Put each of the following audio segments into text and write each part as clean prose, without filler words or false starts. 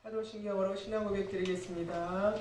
사도신경으로 신앙 고백 드리겠습니다.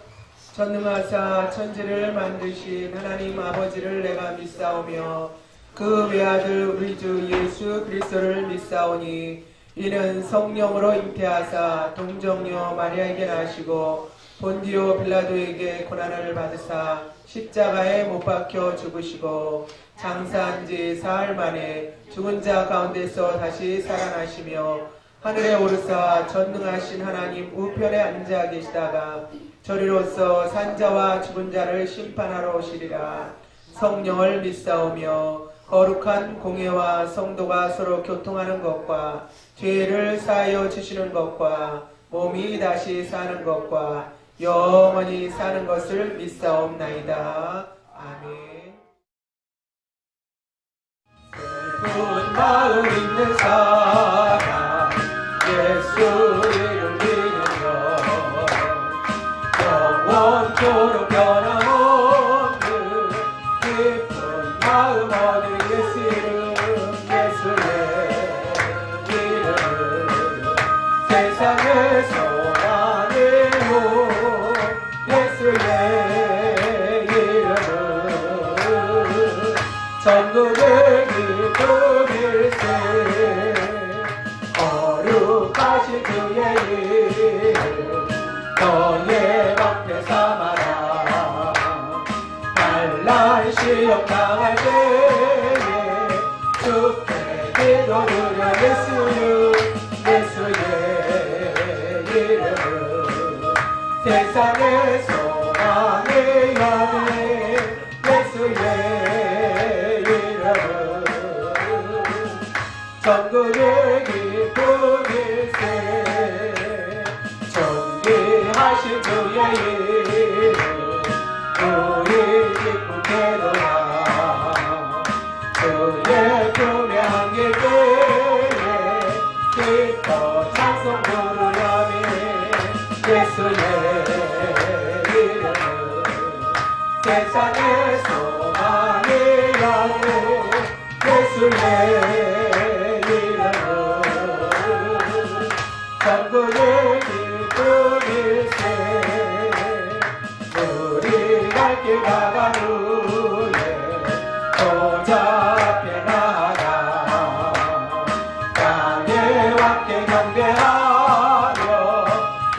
전능하사 천지를 만드신 하나님 아버지를 내가 믿사오며 그 외아들 우리 주 예수 그리스도를 믿사오니 이는 성령으로 잉태하사 동정녀 마리아에게 나시고 본디오 빌라도에게 고난을 받으사 십자가에 못 박혀 죽으시고 장사한 지 사흘 만에 죽은 자 가운데서 다시 살아나시며 하늘에 오르사 전능하신 하나님 우편에 앉아 계시다가 저리로서 산자와 죽은 자를 심판하러 오시리라. 성령을 믿사오며 거룩한 공예와 성도가 서로 교통하는 것과 죄를 사하여 주시는 것과 몸이 다시 사는 것과 영원히 사는 것을 믿사옵나이다. 아멘. 슬픈 마음 있는 사람 예수 이름 믿으며 영원토록 변함없는 기쁜 마음 얻을 예수 이름 예수의 이름 세상의 소망의 호 예수의 이름은 전국의 기쁨일세 거룩하신 주의 이름 너의 방패 삼아라. 반란 시험 당할 때에 주께 기도드려 예수의 이름은 세상의 소망의 여인 예수의 이름은 전국의 기쁨일세 존귀하신 주의 이름 우리 기쁘게 돌아 주의 품에 안길 때에 기뻐 찬송 부르려니 예수의 이름은 세상의 소망의 여인 예수의 전국의 기쁨일세 우리 갈 길 가간 후에 보좌 앞에 나아가 땅의 왕께 경배하며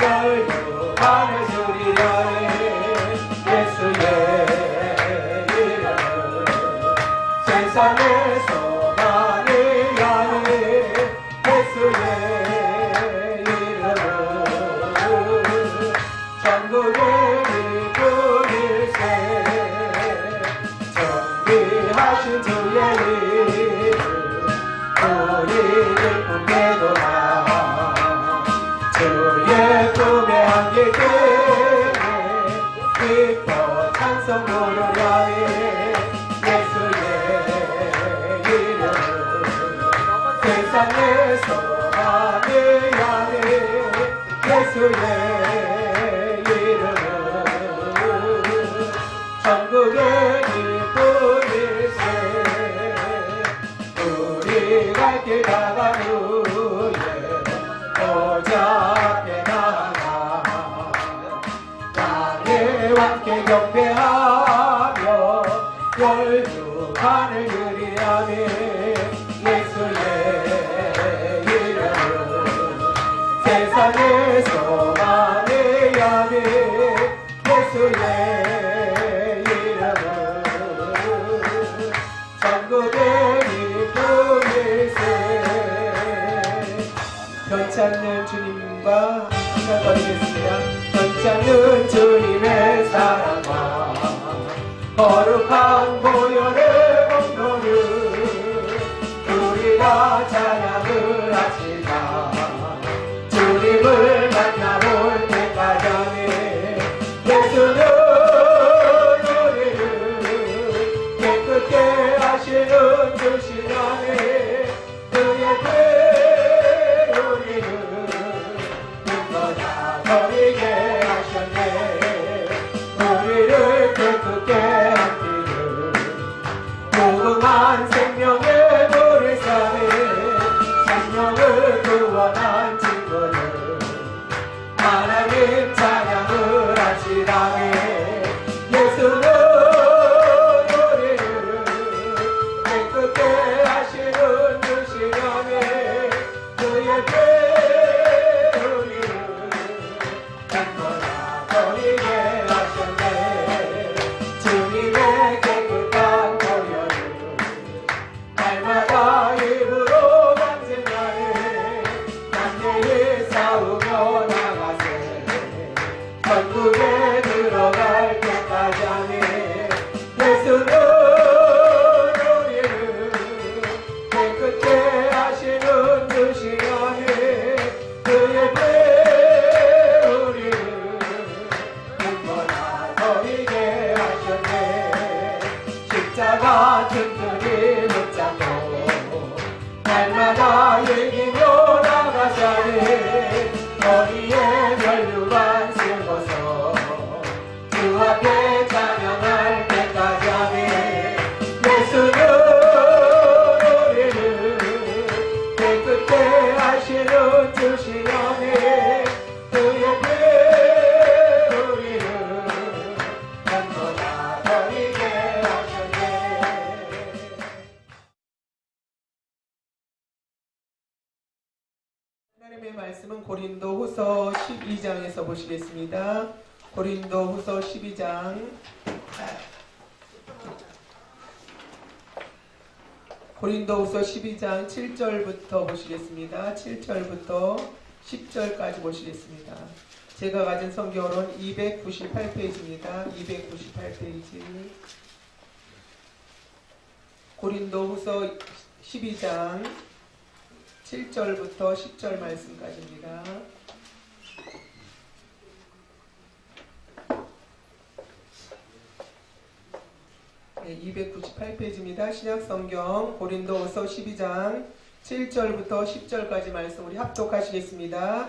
열두반을 주리라니 예수의 이름은 세상의 소망의 여인 예수의 전국의 기쁨일세 존귀하신 주의 이름 우리 기쁘게 돌아 주의 품에 안길 때에 기뻐 찬송 부르려니 예수의 이름 세상의 소망의 여인 예수의 전국의 기쁨일세 우리 갈 길 가간 후에 보좌 앞에 나아가 땅의 왕께 경배하며 열두반을 드리려니 예수의 이름은 세상의 소망의 여인 예수의 전국의 기쁨일세 변찮는 주님과 인사드리겠습니다. 변찮는 주님의 사랑과 거룩한 보혈의 공로를 우리가 찬양을 하시다. 주님을 만나볼 때까지 예수는 우리를 깨끗게 하시는 주시라니 그의 죄 우리를 기뻐 다 버리게 하셨네. 우리를 깨끗게 하기를 무궁한 생명의 물을 사네 생명을 구원한 친구를 머리에 혈류관 세워서 주 앞에 찬양할 때까지 하네. 예수는 우리를 깨끗게 하시는 주시려네. 그의 피 우리를 한번다 버리게 하셨네. 하나님의 말씀은 고린도후서 12장에서 보시겠습니다. 고린도후서 12장 고린도후서 12장 7절부터 보시겠습니다. 7절부터 10절까지 보시겠습니다. 제가 가진 성경은 298페이지입니다. 298페이지. 고린도후서 12장 7절부터 10절 말씀까지입니다. 네, 298페이지입니다. 신약성경 고린도후서 12장 7절부터 10절까지 말씀 우리 합독하시겠습니다.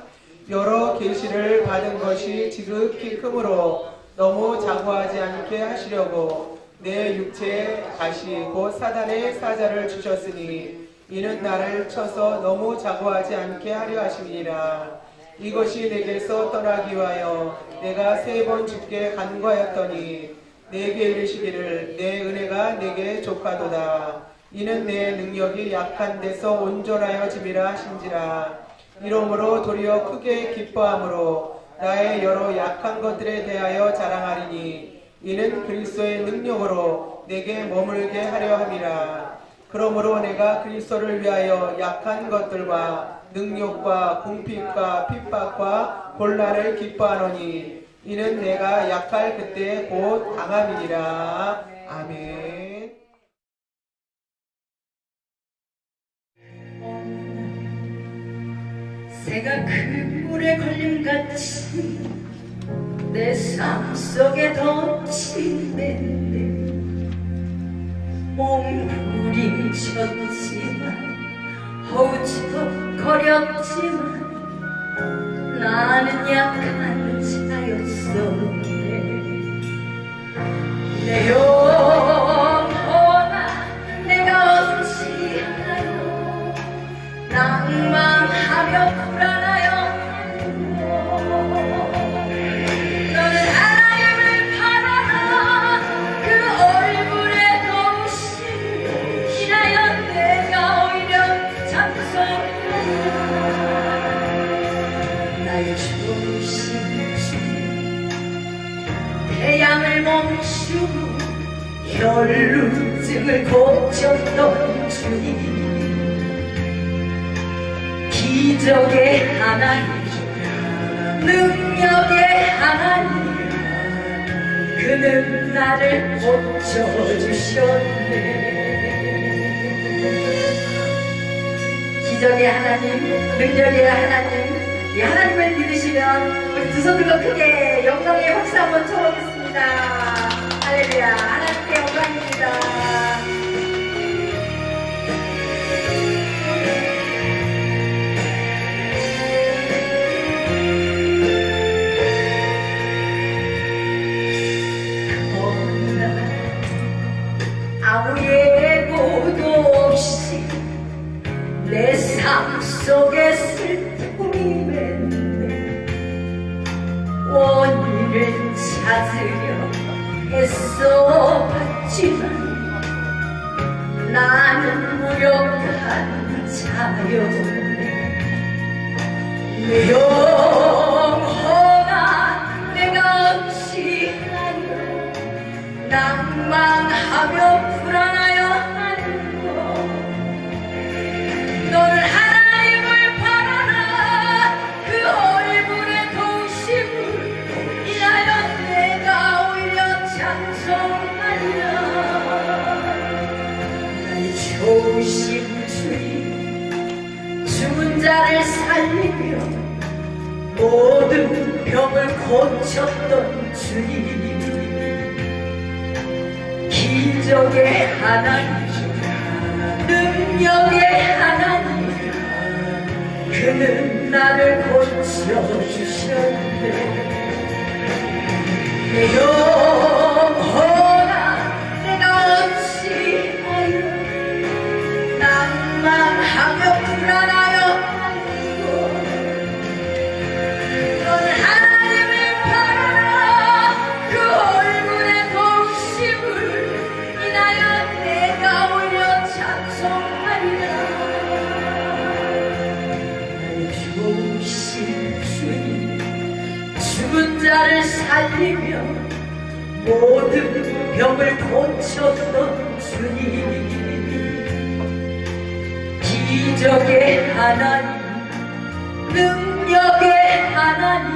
여러 계시를 받은 것이 지극히 크므로 너무 자고하지 않게 하시려고 내 육체에 가시 곧 사단의 사자를 주셨으니 이는 나를 쳐서 너무 자고하지 않게 하려 하심이니라. 이것이 내게서 떠나기 위하여 내가 3번 주께 간구하였더니 내게 이르시기를 내 은혜가 내게 족하도다. 이는 내 능력이 약한 데서 온전하여 짐이라 하신지라. 이러므로 도리어 크게 기뻐함으로 나의 여러 약한 것들에 대하여 자랑하리니 이는 그리스도의 능력으로 내게 머물게 하려 함이라. 그러므로 내가 그리스도를 위하여 약한 것들과 능력과 궁핍과 핍박과 곤란을 기뻐하노니 이는 내가 약할 그때 곧 강함이니라. 아멘. 새가 큰 물에 걸림같이 내 삶 속에 덮친댄데 몸부림쳤지만 허우적거렸지만 나는 약한 자였었네. 내 영혼아 내가 어찌하여 낭망하며 불안하여 너는 하나님을 바라라. 그 얼굴에 더우신 이라여 내가 오히려 찬송하라. 나의 조심 중 태양을 멈추고 혈루증을 고쳤던 주님, 기적의 하나님, 능력의 하나님, 그는 나를 고쳐주셨네. 기적의 하나님, 능력의 하나님, 이 하나님을 믿으시면 우리 두 손 들고 크게 영광의 박수 한번 쳐보겠습니다. 할렐루야. 하나님께 영광입니다. 아무 예고도 없이 내 삶 속에 슬픔이 맺네. 원인을 찾으려 애써 봤지만 나는 무력한 자였네. 내 영혼아 내가 어찌하여 낭망하며 불안하여 하는고. 너는 하나님을 바라라. 그 얼굴의 도우심을 인하여 내가 오히려 찬송하리라. 나의 조심 주님, 죽은 자를 살리며 모든 병을 고쳤던 주님, 기적의 하나님, 능력의 하나님, 그는 나를 고쳐주셨네. 영혼아 내가 어찌하여 낭만하며 불안하여 아이고 넌 하나님을 바라라. 그 얼굴의 동심을 인하여 내가 올려 찬송하리라. 나의 좋으신 주님 죽은 자를 살리며 모든 병을 고쳤던 주님, 기적의 하나님, 능력의 하나님,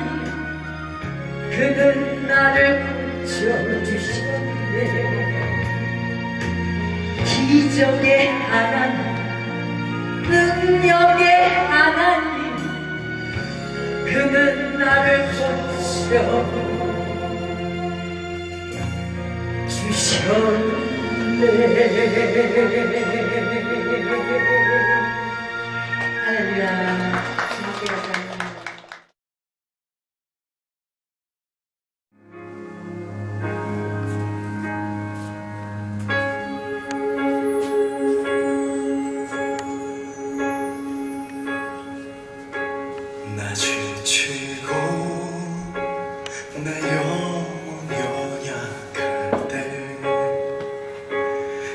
그는 나를 고쳐주셨네. 기적의 하나님, 능력의 하나님, 그는 나를 고쳐주셨네. 할렐루야. 주님께 감사합니다. 나 지치고 내 영혼 연약할 때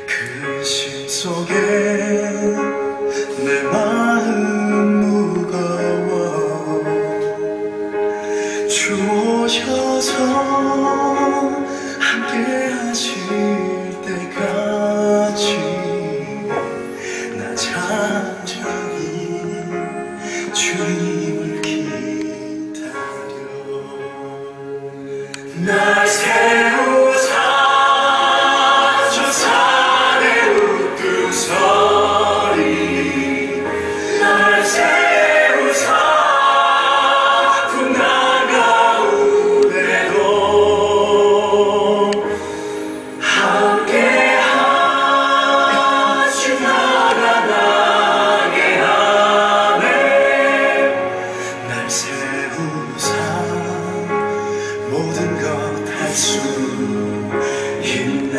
그 심속에 내 마음 무거워 주 오셔서 함께 하실 때까지 나 잠잠히 주님을 기다려. 날 세우사 저 산의 우두서리 날 세우사 풍랑 가운데도 함께 하신 나가 나게 하네. 날 세우사 모든 것 할 수 있네.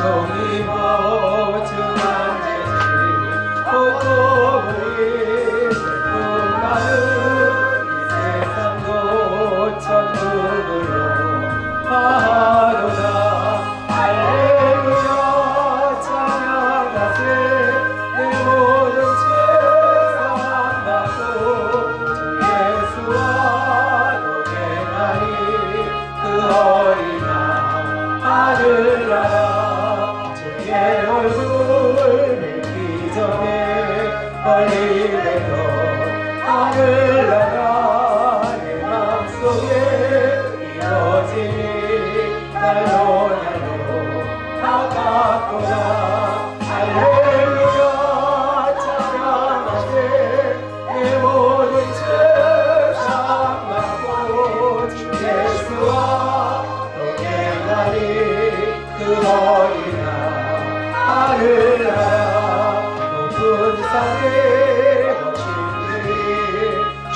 종이 보증한 죄지 복음을 슬픔 많은 이 세상도 천국으로 하도다. 할렐루야 찬양하세. 내 모든 죄 사함받고 주 예수와 동행하리. 그 어린 양 하늘나라 주의 얼굴 뵙기 전에 멀리 뵈던 하늘나라 내 맘속에 이어지니 날로 날로 가깝구나. 할렐루야 찬양하세. 내 모든 죄 사함받고 주 예수와 동행하리. 그 어린 양 하늘나라 높은 산에 거친들이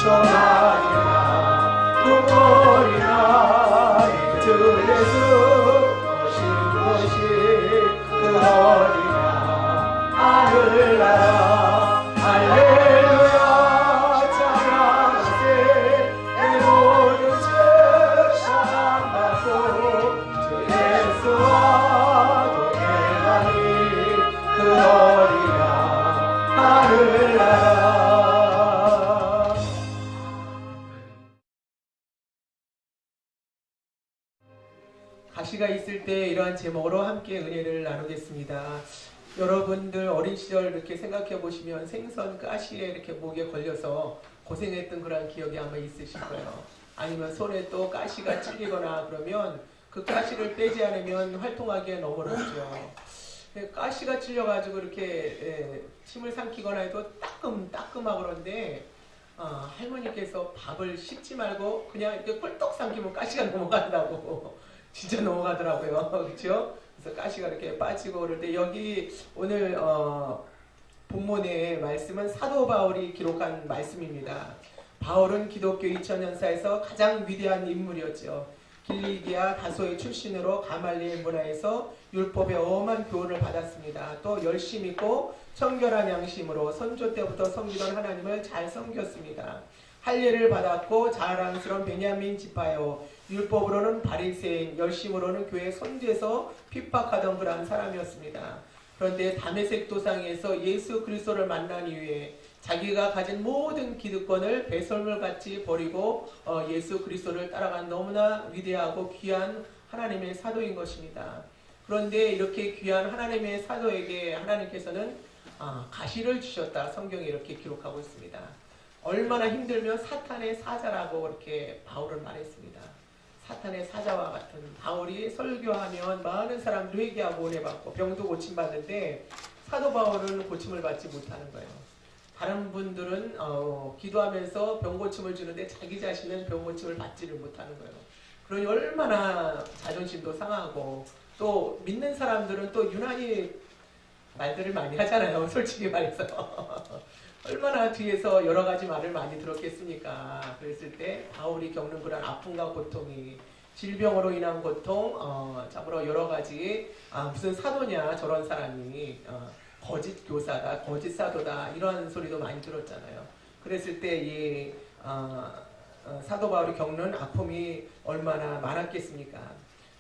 조만이나 눈물이나 주 예수 오신 곳이 그 어린 양 하늘나라. 할렐루야 찬양하세. 내 모든 죄 사함받고 주 예수와 동행하리. 그 어린 양 하늘나라. 가시가 있을 때 이러한 제목으로 함께 은혜를 나누겠습니다. 여러분들 어린 시절 이렇게 생각해 보시면 생선 가시에 이렇게 목에 걸려서 고생했던 그런 기억이 아마 있으실 거예요. 아니면 손에 또 가시가 찔리거나 그러면 그 가시를 빼지 않으면 활동하기에 너무 어렵죠. 가시가 찔려가지고 이렇게 침을 삼키거나 해도 따끔하고 그런데 할머니께서 밥을 씻지 말고 그냥 이렇게 꿀떡 삼키면 가시가 넘어간다고. 진짜 넘어가더라고요. 그렇죠? 그래서 가시가 이렇게 빠지고 그럴 때 여기 오늘 본문의 말씀은 사도 바울이 기록한 말씀입니다. 바울은 기독교 2000년사에서 가장 위대한 인물이었죠. 길리기아 다소의 출신으로 가말리엘 문화에서 율법의 엄한 교훈을 받았습니다. 또 열심 있고 청결한 양심으로 선조 때부터 섬기던 하나님을 잘 섬겼습니다. 할례를 받았고 자랑스러운 베냐민 지파요, 율법으로는 바리새인, 열심으로는 교회 선제에서 핍박하던 그러한 사람이었습니다. 그런데 다메섹 도상에서 예수 그리스도를 만난 이후에 자기가 가진 모든 기득권을 배설물같이 버리고 예수 그리스도를 따라간 너무나 위대하고 귀한 하나님의 사도인 것입니다. 그런데 이렇게 귀한 하나님의 사도에게 하나님께서는 가시를 주셨다. 성경에 이렇게 기록하고 있습니다. 얼마나 힘들면 사탄의 사자라고 이렇게 바울은 말했습니다. 사탄의 사자와 같은 바울이 설교하면 많은 사람들이 회개하고 은혜받고 병도 고침받는데 사도 바울은 고침을 받지 못하는 거예요. 다른 분들은 기도하면서 병 고침을 주는데 자기 자신은 병 고침을 받지를 못하는 거예요. 그러니 얼마나 자존심도 상하고 또 믿는 사람들은 또 유난히 말들을 많이 하잖아요. 솔직히 말해서. 얼마나 뒤에서 여러 가지 말을 많이 들었겠습니까? 그랬을 때 바울이 겪는 그런 아픔과 고통이 질병으로 인한 고통, 참으로 여러 가지 무슨 사도냐 저런 사람이 거짓 교사다, 거짓 사도다 이런 소리도 많이 들었잖아요. 그랬을 때 이 사도 바울이 겪는 아픔이 얼마나 많았겠습니까?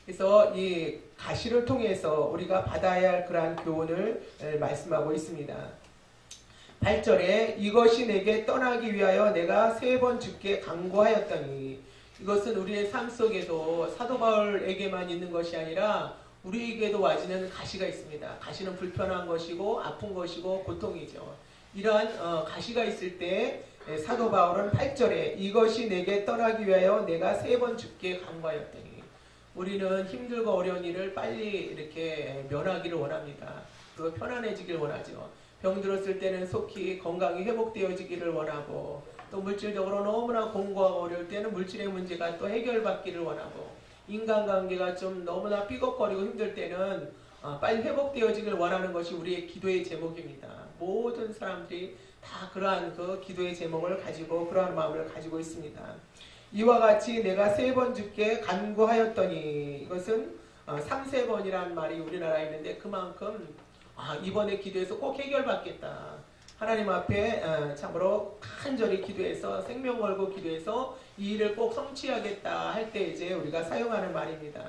그래서 이 가시를 통해서 우리가 받아야 할 그러한 교훈을 말씀하고 있습니다. 8절에 이것이 내게 떠나기 위하여 내가 3번 주께 간구하였더니, 이것은 우리의 삶 속에도 사도 바울에게만 있는 것이 아니라 우리에게도 와지는 가시가 있습니다. 가시는 불편한 것이고 아픈 것이고 고통이죠. 이러한 가시가 있을 때 사도 바울은 8절에 이것이 내게 떠나기 위하여 내가 3번 주께 간구하였더니, 우리는 힘들고 어려운 일을 빨리 이렇게 면하기를 원합니다. 그리고 편안해지기를 원하죠. 병 들었을 때는 속히 건강이 회복되어지기를 원하고, 또 물질적으로 너무나 공고하고 어려울 때는 물질의 문제가 또 해결받기를 원하고, 인간관계가 좀 너무나 삐걱거리고 힘들 때는 빨리 회복되어지기를 원하는 것이 우리의 기도의 제목입니다. 모든 사람들이 다 그러한 그 기도의 제목을 가지고 그러한 마음을 가지고 있습니다. 이와 같이 내가 3번 주께 간구하였더니, 이것은 3세번이란 말이 우리나라에 있는데 그만큼 이번에 기도해서 꼭 해결받겠다. 하나님 앞에 참으로 간절히 기도해서 생명 걸고 기도해서 이 일을 꼭 성취하겠다 할 때 이제 우리가 사용하는 말입니다.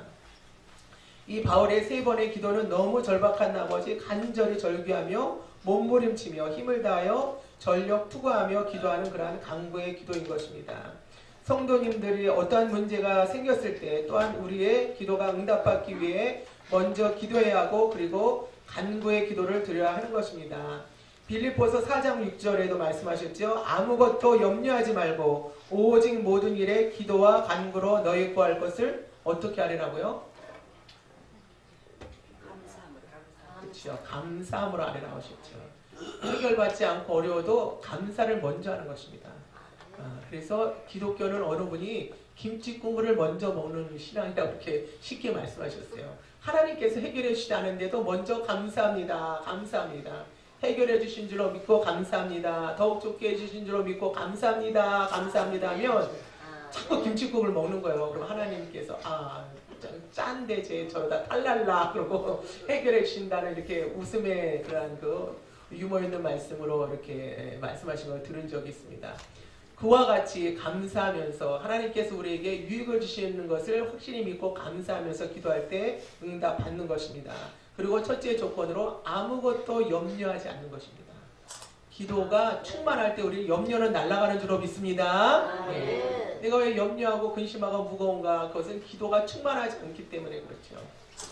이 바울의 3번의 기도는 너무 절박한 나머지 간절히 절규하며 몸부림치며 힘을 다하여 전력 투구하며 기도하는 그러한 간구의 기도인 것입니다. 성도님들이 어떠한 문제가 생겼을 때 또한 우리의 기도가 응답받기 위해 먼저 기도해야 하고 그리고 간구의 기도를 드려야 하는 것입니다. 빌립보서 4장 6절에도 말씀하셨죠. 아무것도 염려하지 말고 오직 모든 일에 기도와 간구로 너희 구할 것을 어떻게 하리라고요? 그렇죠. 감사함으로 하리라고 하셨죠. 해결받지 않고 어려워도 감사를 먼저 하는 것입니다. 그래서 기독교는 어느 분이 김치 국물을 먼저 먹는 신앙이라고 이렇게 쉽게 말씀하셨어요. 하나님께서 해결해 주시지 않은데도 먼저 감사합니다. 감사합니다. 해결해 주신 줄로 믿고 감사합니다. 더욱 좋게 해주신 줄로 믿고 감사합니다. 감사합니다 하면 자꾸 김치국을 먹는 거예요. 그럼 하나님께서 짠데 쟤 저러다 탈랄라 그러고 해결해 주신다는 이렇게 웃음의 그러한 그 유머 있는 말씀으로 이렇게 말씀하신 걸 들은 적이 있습니다. 그와 같이 감사하면서 하나님께서 우리에게 유익을 주시는 것을 확실히 믿고 감사하면서 기도할 때 응답 받는 것입니다. 그리고 첫째 조건으로 아무것도 염려하지 않는 것입니다. 기도가 충만할 때 우리 염려는 날아가는 줄로 믿습니다. 네. 내가 왜 염려하고 근심하고 무거운가? 그것은 기도가 충만하지 않기 때문에 그렇죠.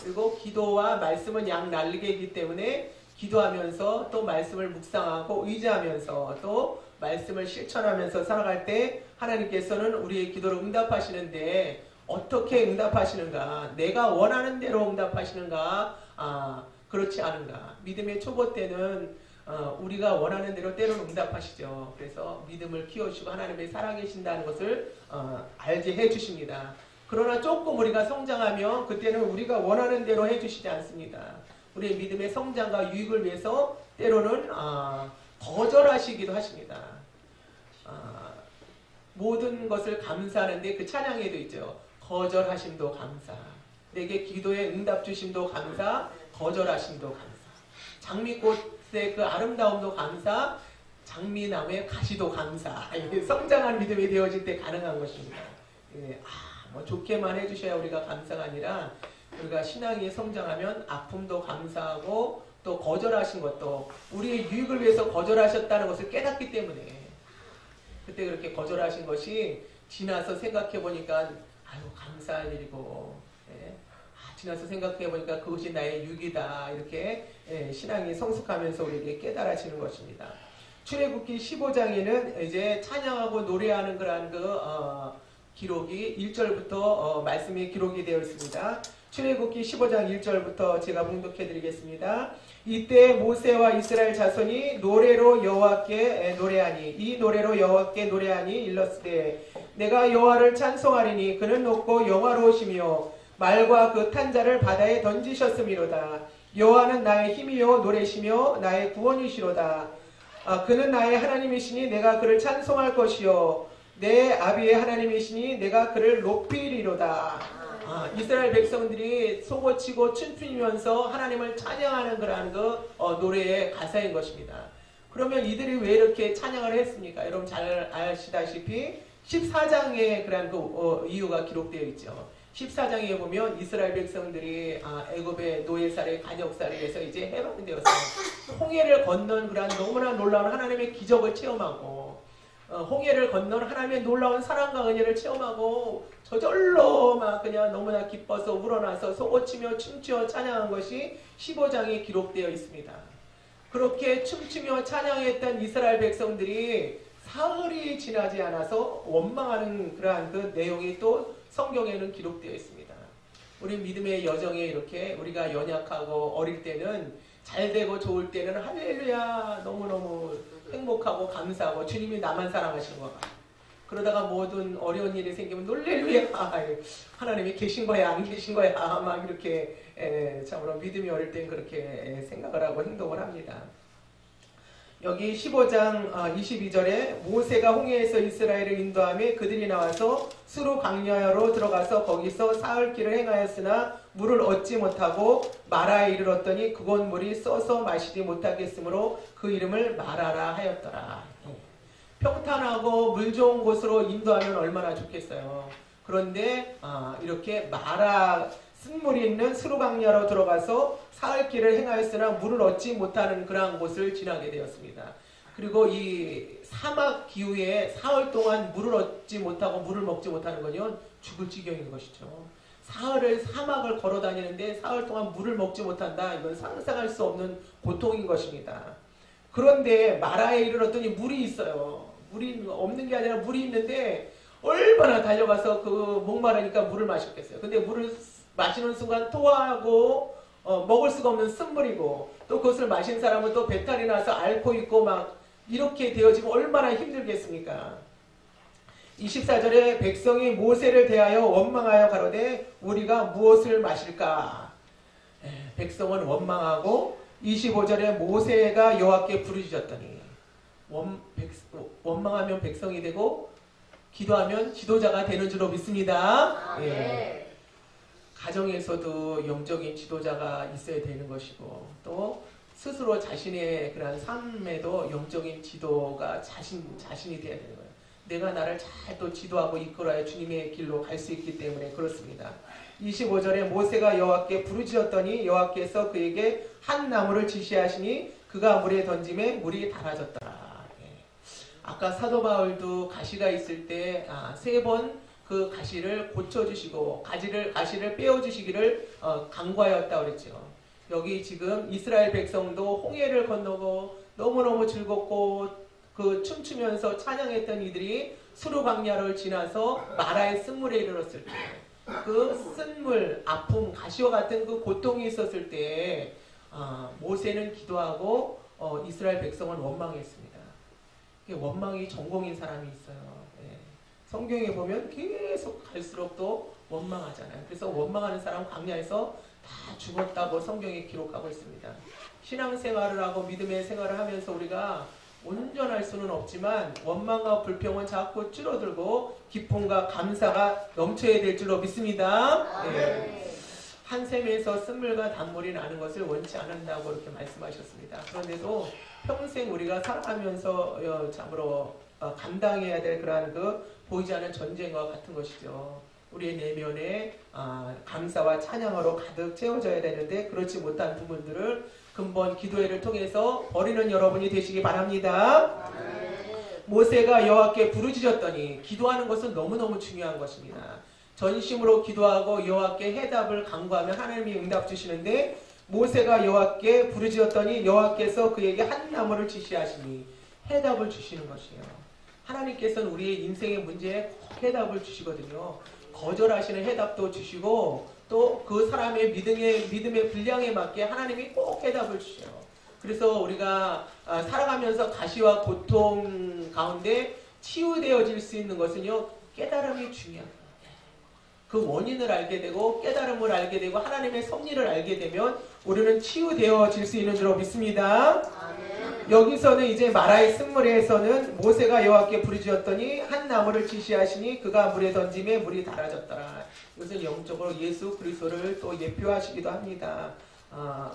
그리고 기도와 말씀은 양날개이기 때문에 기도하면서 또 말씀을 묵상하고 의지하면서 또 말씀을 실천하면서 살아갈 때 하나님께서는 우리의 기도를 응답하시는데 어떻게 응답하시는가? 내가 원하는 대로 응답하시는가? 그렇지 않은가? 믿음의 초보 때는 우리가 원하는 대로 때로는 응답하시죠. 그래서 믿음을 키워주시고 하나님의 살아계신다는 것을 알게 해주십니다. 그러나 조금 우리가 성장하면 그때는 우리가 원하는 대로 해주시지 않습니다. 우리의 믿음의 성장과 유익을 위해서 때로는 거절하시기도 하십니다. 모든 것을 감사하는데 그 찬양에도 있죠. 거절하심도 감사. 내게 기도에 응답 주심도 감사. 거절하심도 감사. 장미꽃의 그 아름다움도 감사. 장미나무의 가시도 감사. 성장한 믿음이 되어질 때 가능한 것입니다. 뭐 좋게만 해주셔야 우리가 감사가 아니라 우리가 신앙이 성장하면 아픔도 감사하고 또 거절하신 것도 우리의 유익을 위해서 거절하셨다는 것을 깨닫기 때문에 그때 그렇게 거절하신 것이 지나서 생각해 보니까 감사할 일이고 지나서 생각해 보니까 그것이 나의 유익이다 이렇게 신앙이 성숙하면서 우리에게 깨달아지는 것입니다. 출애굽기 15장에는 이제 찬양하고 노래하는 그러한 기록이 1절부터 말씀이 기록이 되어 있습니다. 출애굽기 15장 1절부터 제가 봉독해 드리겠습니다. 이때 모세와 이스라엘 자손이 노래로 여호와께 노래하니 이 노래로 여호와께 노래하니 일렀으되 내가 여호와를 찬송하리니 그는 높고 영화로우시며 말과 그 탄자를 바다에 던지셨음이로다. 여호와는 나의 힘이요 노래시며 나의 구원이시로다. 그는 나의 하나님이시니 내가 그를 찬송할 것이요 내 아비의 하나님이시니 내가 그를 높이리로다. 이스라엘 백성들이 속어치고 춤추면서 하나님을 찬양하는 그러한 노래의 가사인 것입니다. 그러면 이들이 왜 이렇게 찬양을 했습니까? 여러분 잘 아시다시피 14장에 그러한 이유가 기록되어 있죠. 14장에 보면 이스라엘 백성들이 애굽의 노예살에 간역살에 해서 이제 해방되었어요. 홍해를 건넌 그러한 너무나 놀라운 하나님의 기적을 체험하고 홍해를 건넌 하나님의 놀라운 사랑과 은혜를 체험하고 저절로 막 그냥 너무나 기뻐서 우러나서 속어치며 춤추어 찬양한 것이 15장에 기록되어 있습니다. 그렇게 춤추며 찬양했던 이스라엘 백성들이 사흘이 지나지 않아서 원망하는 그러한 그 내용이 또 성경에는 기록되어 있습니다. 우리 믿음의 여정에 이렇게 우리가 연약하고 어릴 때는 잘 되고 좋을 때는 할렐루야 너무너무 행복하고 감사하고 주님이 나만 사랑하시는 것 같아요. 그러다가 모든 어려운 일이 생기면 놀렐루야 하나님이 계신 거야 안 계신 거야 막 이렇게 참으로 믿음이 어릴 땐 그렇게 생각을 하고 행동을 합니다. 여기 15장 22절에 모세가 홍해에서 이스라엘을 인도하며 그들이 나와서 수르 광야로 들어가서 거기서 사흘 길을 행하였으나 물을 얻지 못하고 마라에 이르렀더니 그곳 물이 써서 마시지 못하겠으므로 그 이름을 마라라 하였더라. 평탄하고 물 좋은 곳으로 인도하면 얼마나 좋겠어요. 그런데 이렇게 마라 쓴물이 있는 수르 광야로 들어가서 사흘 길을 행하였으나 물을 얻지 못하는 그러한 곳을 지나게 되었습니다. 그리고 이 사막 기후에 사흘 동안 물을 얻지 못하고 물을 먹지 못하는 건요, 죽을 지경인 것이죠. 사흘을 사막을 걸어 다니는데 사흘 동안 물을 먹지 못한다. 이건 상상할 수 없는 고통인 것입니다. 그런데 마라에 이르렀더니 물이 있어요. 물이 없는 게 아니라 물이 있는데 얼마나 달려가서 그 목마르니까 물을 마셨겠어요. 근데 물을 마시는 순간 토하고 먹을 수가 없는 쓴물이고 또 그것을 마신 사람은 또 배탈이 나서 앓고 있고 막 이렇게 되어지면 얼마나 힘들겠습니까? 24절에 백성이 모세를 대하여 원망하여 가로되 우리가 무엇을 마실까? 백성은 원망하고 25절에 모세가 여호와께 부르짖었더니 원망하면 백성이 되고 기도하면 지도자가 되는 줄로 믿습니다. 예. 가정에서도 영적인 지도자가 있어야 되는 것이고 또 스스로 자신의 그런 삶에도 영적인 지도가 자신이 되어야 되는 거예요. 내가 나를 잘 또 지도하고 이끌어야 주님의 길로 갈 수 있기 때문에 그렇습니다. 25절에 모세가 여호와께 부르짖었더니 여호와께서 그에게 한 나무를 지시하시니 그가 물에 던짐에 물이 달아졌더라. 아까 사도 바울도 가시가 있을 때 3번 그 가시를 고쳐주시고 가시를 빼어주시기를 간구하였다고 그랬죠. 여기 지금 이스라엘 백성도 홍해를 건너고 너무너무 즐겁고 그 춤추면서 찬양했던 이들이 수르 광야를 지나서 마라의 쓴물에 이르렀을 때 그 쓴물, 아픔, 가시와 같은 그 고통이 있었을 때 모세는 기도하고 이스라엘 백성은 원망했습니다. 원망이 전공인 사람이 있어요. 성경에 보면 계속 갈수록 또 원망하잖아요. 그래서 원망하는 사람 광야에서 다 죽었다고 성경에 기록하고 있습니다. 신앙생활을 하고 믿음의 생활을 하면서 우리가 온전할 수는 없지만 원망과 불평은 자꾸 줄어들고 기쁨과 감사가 넘쳐야 될 줄로 믿습니다. 한 샘에서 쓴물과 단물이 나는 것을 원치 않는다고 이렇게 말씀하셨습니다. 그런데도 평생 우리가 살아가면서 참으로 감당해야 될 그러한 그 보이지 않는 전쟁과 같은 것이죠. 우리의 내면에 감사와 찬양으로 가득 채워져야 되는데 그렇지 못한 부분들을 근본 기도회를 통해서 버리는 여러분이 되시기 바랍니다. 모세가 여호와께 부르짖었더니 기도하는 것은 너무너무 중요한 것입니다. 전심으로 기도하고 여호와께 해답을 간구하면 하나님이 응답 주시는데 모세가 여호와께 부르짖었더니 여호와께서 그에게 한 나무를 지시하시니 해답을 주시는 것이에요. 하나님께서는 우리의 인생의 문제에 해답을 주시거든요. 거절하시는 해답도 주시고 또 그 사람의 믿음의 분량에 맞게 하나님이 꼭 해답을 주셔요. 그래서 우리가 살아가면서 가시와 고통 가운데 치유되어질 수 있는 것은요, 깨달음이 중요합니다. 그 원인을 알게 되고 깨달음을 알게 되고 하나님의 섭리를 알게 되면 우리는 치유되어질 수 있는 줄로 믿습니다. 여기서는 이제 마라의 쓴물에서는 모세가 여호와께 부르짖었더니 한 나무를 지시하시니 그가 물에 던짐에 물이 달아졌더라. 이것은 영적으로 예수 그리스도를 또 예표하시기도 합니다.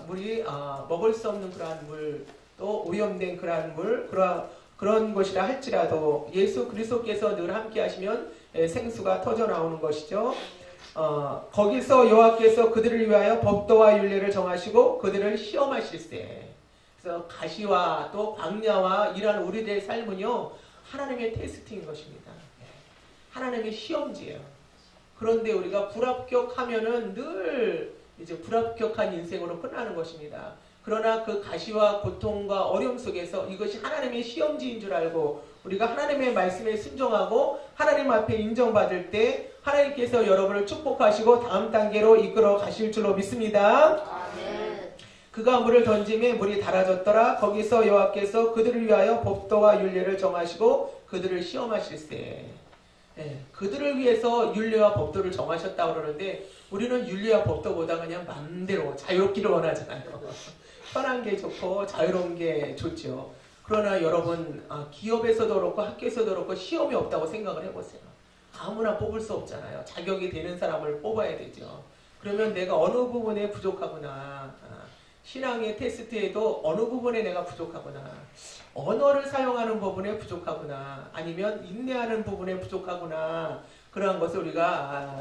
물이 먹을 수 없는 그러한 물, 또 오염된 그러한 물, 그런 것이라 할지라도 예수 그리스도께서 늘 함께 하시면 생수가 터져 나오는 것이죠. 거기서 여호와께서 그들을 위하여 법도와 율례를 정하시고 그들을 시험하실세. 그래서 가시와 또 광야와 이러한 우리들의 삶은요, 하나님의 테스트인 것입니다. 하나님의 시험지예요. 그런데 우리가 불합격하면은 늘 이제 불합격한 인생으로 끝나는 것입니다. 그러나 그 가시와 고통과 어려움 속에서 이것이 하나님의 시험지인 줄 알고 우리가 하나님의 말씀에 순종하고 하나님 앞에 인정받을 때 하나님께서 여러분을 축복하시고 다음 단계로 이끌어 가실 줄로 믿습니다. 그가 물을 던짐에 물이 달아졌더라. 거기서 여호와께서 그들을 위하여 법도와 율례를 정하시고 그들을 시험하실세. 그들을 위해서 율례와 법도를 정하셨다고 그러는데 우리는 율례와 법도보다 그냥 마음대로 자유롭기를 원하잖아요. 편한 게 좋고 자유로운 게 좋죠. 그러나 여러분 기업에서도 그렇고 학교에서도 그렇고 시험이 없다고 생각을 해보세요. 아무나 뽑을 수 없잖아요. 자격이 되는 사람을 뽑아야 되죠. 그러면 내가 어느 부분에 부족하구나. 신앙의 테스트에도 어느 부분에 내가 부족하구나. 언어를 사용하는 부분에 부족하구나. 아니면 인내하는 부분에 부족하구나. 그러한 것을 우리가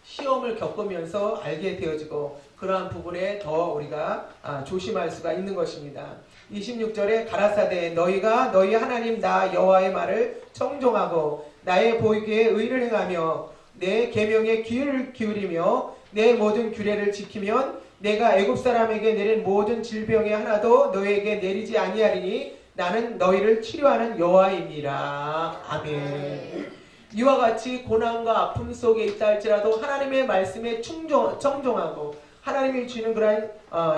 시험을 겪으면서 알게 되어지고 그러한 부분에 더 우리가 조심할 수가 있는 것입니다. 26절에 가라사대 너희가 너희 하나님 나 여호와의 말을 청종하고 나의 보기에 의를 행하며 내 계명에 귀를 기울이며 내 모든 규례를 지키면 내가 애굽 사람에게 내린 모든 질병의 하나도 너희에게 내리지 아니하리니 나는 너희를 치료하는 여호와이니라. 아멘. 이와 같이 고난과 아픔 속에 있다 할지라도 하나님의 말씀에 청종하고 하나님이 주는 그러한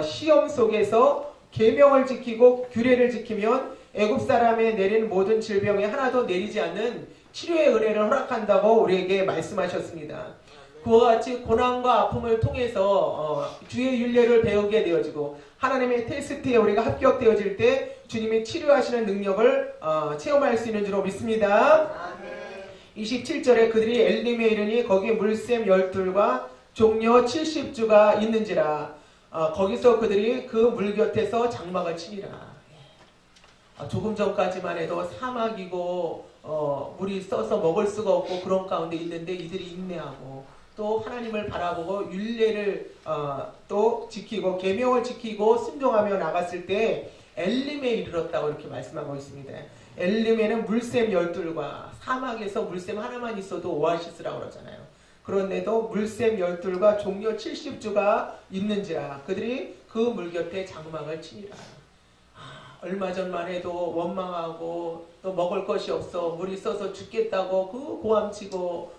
시험 속에서 계명을 지키고 규례를 지키면 애굽 사람에 내린 모든 질병에 하나도 내리지 않는 치료의 은혜를 허락한다고 우리에게 말씀하셨습니다. 그와 같이 고난과 아픔을 통해서 주의 윤례를 배우게 되어지고 하나님의 테스트에 우리가 합격되어질 때 주님이 치료하시는 능력을 체험할 수 있는 줄로 믿습니다. 27절에 그들이 엘림에 이르니 거기 물샘 12과 종려 70주가 있는지라. 거기서 그들이 그 물 곁에서 장막을 치니라. 조금 전까지만 해도 사막이고 물이 써서 먹을 수가 없고 그런 가운데 있는데 이들이 인내하고 또 하나님을 바라보고 율례를 또 지키고 계명을 지키고 순종하며 나갔을 때 엘림에 이르렀다고 이렇게 말씀하고 있습니다. 엘림에는 물샘 12과 사막에서 물샘 하나만 있어도 오아시스라고 그러잖아요. 그런데도 물샘 12과 종려 70주가 있는지라. 그들이 그 물 곁에 장막을 치니라. 얼마 전만 해도 원망하고 또 먹을 것이 없어 물이 써서 죽겠다고 그 고함치고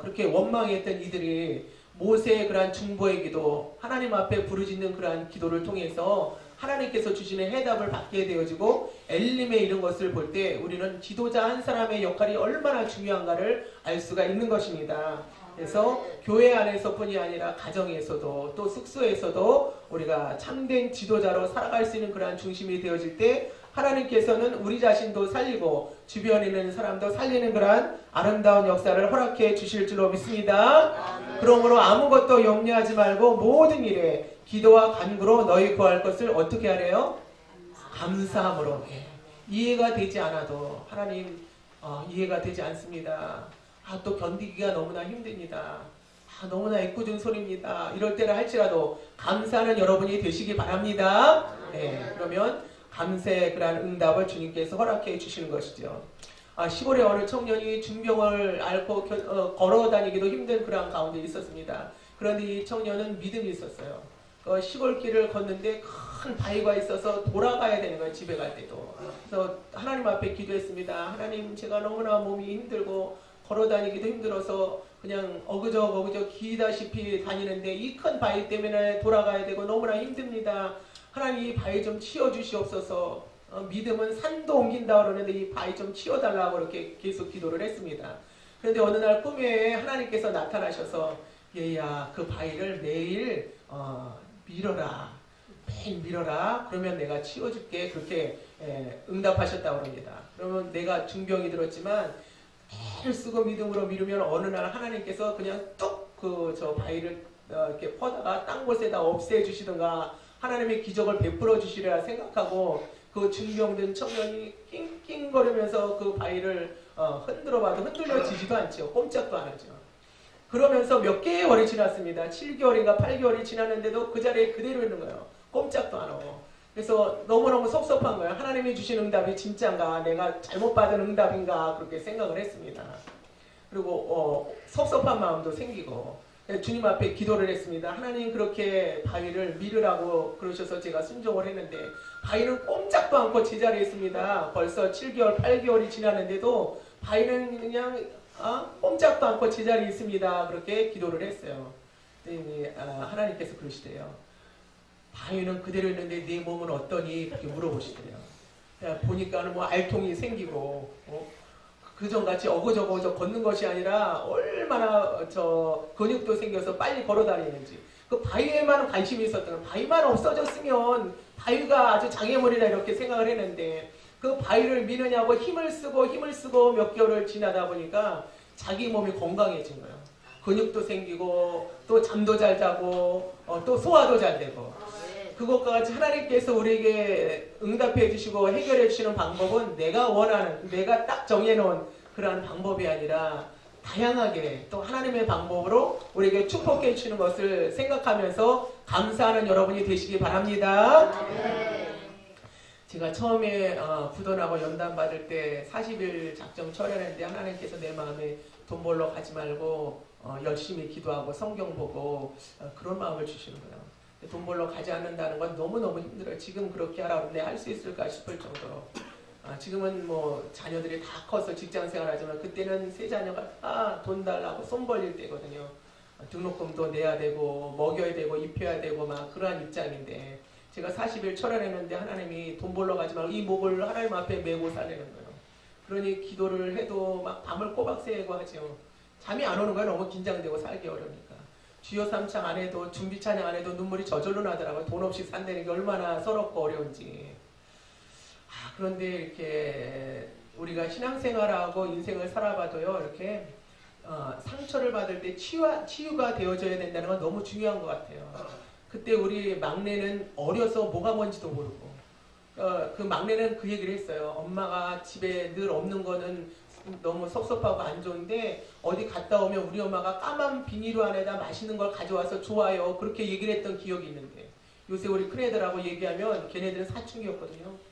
그렇게 원망했던 이들이 모세의 그러한 중보의 기도, 하나님 앞에 부르짖는 그러한 기도를 통해서 하나님께서 주시는 해답을 받게 되어지고 엘림에 이른 것을 볼 때 우리는 지도자 한 사람의 역할이 얼마나 중요한가를 알 수가 있는 것입니다. 그래서 교회 안에서뿐이 아니라 가정에서도 또 숙소에서도 우리가 참된 지도자로 살아갈 수 있는 그러한 중심이 되어질 때 하나님께서는 우리 자신도 살리고 주변에 있는 사람도 살리는 그러한 아름다운 역사를 허락해 주실 줄로 믿습니다. 그러므로 아무것도 염려하지 말고 모든 일에 기도와 간구로 너희 구할 것을 어떻게 하래요? 감사함으로. 이해가 되지 않아도 하나님 이해가 되지 않습니다. 또 견디기가 너무나 힘듭니다. 너무나 애꿎은 소리입니다. 이럴 때라 할지라도 감사하는 여러분이 되시기 바랍니다. 그러면 감사의 그러한 응답을 주님께서 허락해 주시는 것이죠. 시골의 어느 청년이 중병을 앓고 걸어다니기도 힘든 그러한 가운데 있었습니다. 그런데 이 청년은 믿음이 있었어요. 시골길을 걷는데 큰 바위가 있어서 돌아가야 되는 거예요. 집에 갈 때도. 그래서 하나님 앞에 기도했습니다. 하나님, 제가 너무나 몸이 힘들고 걸어다니기도 힘들어서 그냥 어그적 기다시피 다니는데 이 큰 바위 때문에 돌아가야 되고 너무나 힘듭니다. 하나님, 이 바위 좀 치워주시옵소서. 믿음은 산도 옮긴다 그러는데 이 바위 좀 치워달라고 이렇게 계속 기도를 했습니다. 그런데 어느 날 꿈에 하나님께서 나타나셔서 얘야, 그 바위를 내일 밀어라. 매일 밀어라. 그러면 내가 치워줄게. 그렇게 응답하셨다고 합니다. 그러면 내가 중병이 들었지만 매일 쓰고 믿음으로 미루면 어느 날 하나님께서 그냥 뚝 저 바위를 이렇게 퍼다가 딴 곳에다 없애주시던가 하나님의 기적을 베풀어 주시리라 생각하고 그 중병든 청년이 낑낑거리면서 그 바위를 흔들어봐도 흔들려지지도 않죠. 꼼짝도 안 하죠. 그러면서 몇 개월이 지났습니다. 7개월인가 8개월이 지났는데도 그 자리에 그대로 있는 거예요. 꼼짝도 안 하고. 그래서 너무너무 섭섭한 거예요. 하나님이 주신 응답이 진짜인가, 내가 잘못 받은 응답인가, 그렇게 생각을 했습니다. 그리고 섭섭한 마음도 생기고 주님 앞에 기도를 했습니다. 하나님, 그렇게 바위를 밀으라고 그러셔서 제가 순종을 했는데 바위는 꼼짝도 않고 제자리에 있습니다. 벌써 7개월, 8개월이 지났는데도 바위는 그냥 꼼짝도 않고 제자리에 있습니다. 그렇게 기도를 했어요. 하나님께서 그러시대요. 바위는 그대로 있는데 네 몸은 어떠니? 이렇게 물어보시더래요. 보니까는 뭐 알통이 생기고 그전같이 어거저거 걷는 것이 아니라 얼마나 근육도 생겨서 빨리 걸어다니는지, 그 바위에만 관심이 있었던 거예요. 바위만 없어졌으면 바위가 아주 장애물이라 이렇게 생각을 했는데 그 바위를 미느냐고 힘을 쓰고 몇 개월을 지나다 보니까 자기 몸이 건강해진 거예요. 근육도 생기고 또 잠도 잘 자고 또 소화도 잘 되고 그것과 같이 하나님께서 우리에게 응답해 주시고 해결해 주시는 방법은 내가 원하는 내가 딱 정해놓은 그러한 방법이 아니라 다양하게 또 하나님의 방법으로 우리에게 축복해 주시는 것을 생각하면서 감사하는 여러분이 되시기 바랍니다. 제가 처음에 부도나고 연단 받을 때 40일 작정 철회했는데 하나님께서 내 마음에 돈 벌러 가지 말고 열심히 기도하고 성경 보고 그런 마음을 주시는 거예요. 돈 벌러 가지 않는다는 건 너무너무 힘들어요. 지금 그렇게 하라고 내 할 수 있을까 싶을 정도로. 지금은 뭐 자녀들이 다 커서 직장 생활하지만 그때는 세 자녀가 다 돈 달라고 손 벌릴 때거든요. 등록금도 내야 되고 먹여야 되고 입혀야 되고 막 그러한 입장인데 제가 40일 철회했는데 하나님이 돈 벌러 가지 말고 이 목을 하나님 앞에 메고 살라는 거예요. 그러니 기도를 해도 막 밤을 꼬박 새고 하죠. 잠이 안 오는 거예요. 너무 긴장되고 살기 어려우니까. 주여 삼창 안 해도 준비 찬양 안 해도 눈물이 저절로 나더라고요. 돈 없이 산다는 게 얼마나 서럽고 어려운지. 그런데 이렇게 우리가 신앙생활하고 인생을 살아봐도요. 이렇게 상처를 받을 때 치유가 되어져야 된다는 건 너무 중요한 것 같아요. 그때 우리 막내는 어려서 뭐가 뭔지도 모르고 그 막내는 그 얘기를 했어요. 엄마가 집에 늘 없는 거는 너무 섭섭하고 안 좋은데 어디 갔다 오면 우리 엄마가 까만 비닐로 안에다 맛있는 걸 가져와서 좋아요. 그렇게 얘기를 했던 기억이 있는데 요새 우리 큰애들하고 얘기하면 걔네들은 사춘기였거든요.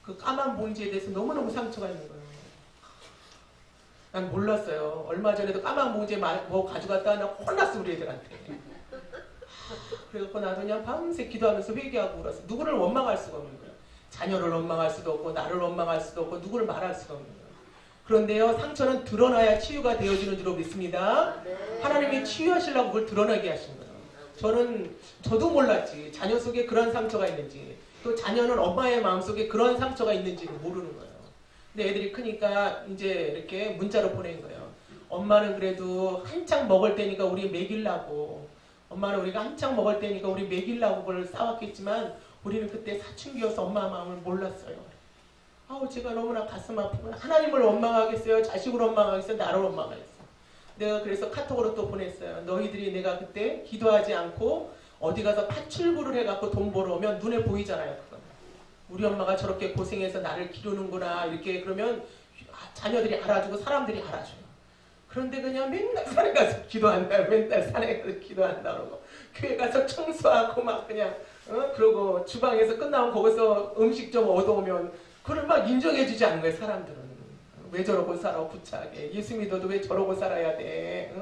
그 까만 봉지에 대해서 너무너무 상처가 있는 거예요. 난 몰랐어요. 얼마 전에도 까만 봉지에 뭐 가져갔다 나 혼났어 우리 애들한테. 그래갖고 나도 그냥 밤새 기도하면서 회개하고 울었어. 누구를 원망할 수가 없는 거예요. 자녀를 원망할 수도 없고 나를 원망할 수도 없고 누구를 말할 수가 없는 거예요. 그런데요, 상처는 드러나야 치유가 되어지는 줄로 믿습니다. 하나님이 치유하시려고 그걸 드러나게 하신 거예요. 저도 몰랐지. 자녀 속에 그런 상처가 있는지, 또 자녀는 엄마의 마음속에 그런 상처가 있는지는 모르는 거예요. 근데 애들이 크니까 이제 이렇게 문자로 보낸 거예요. 엄마는 그래도 한창 먹을 때니까 우리 먹이려고, 엄마는 우리가 한창 먹을 때니까 우리 먹이려고 그걸 싸웠겠지만 우리는 그때 사춘기여서 엄마 마음을 몰랐어요. 제가 너무나 가슴 아프고 하나님을 원망하겠어요? 자식을 원망하겠어요? 나를 원망하겠어요? 내가 그래서 카톡으로 또 보냈어요. 너희들이 내가 그때 기도하지 않고 어디 가서 파출부를 해갖고 돈 벌어오면 눈에 보이잖아요. 그건. 우리 엄마가 저렇게 고생해서 나를 기르는구나 이렇게 그러면 자녀들이 알아주고 사람들이 알아줘요. 그런데 그냥 맨날 산에 가서 기도한다, 맨날 산에 가서 기도한다 그러고 교회 가서 청소하고 막 그냥 그러고 주방에서 끝나면 거기서 음식 좀 얻어오면 그걸 막 인정해주지 않는 거예요. 사람들은. 왜 저러고 살아 구차하게. 예수 믿어도 왜 저러고 살아야 돼.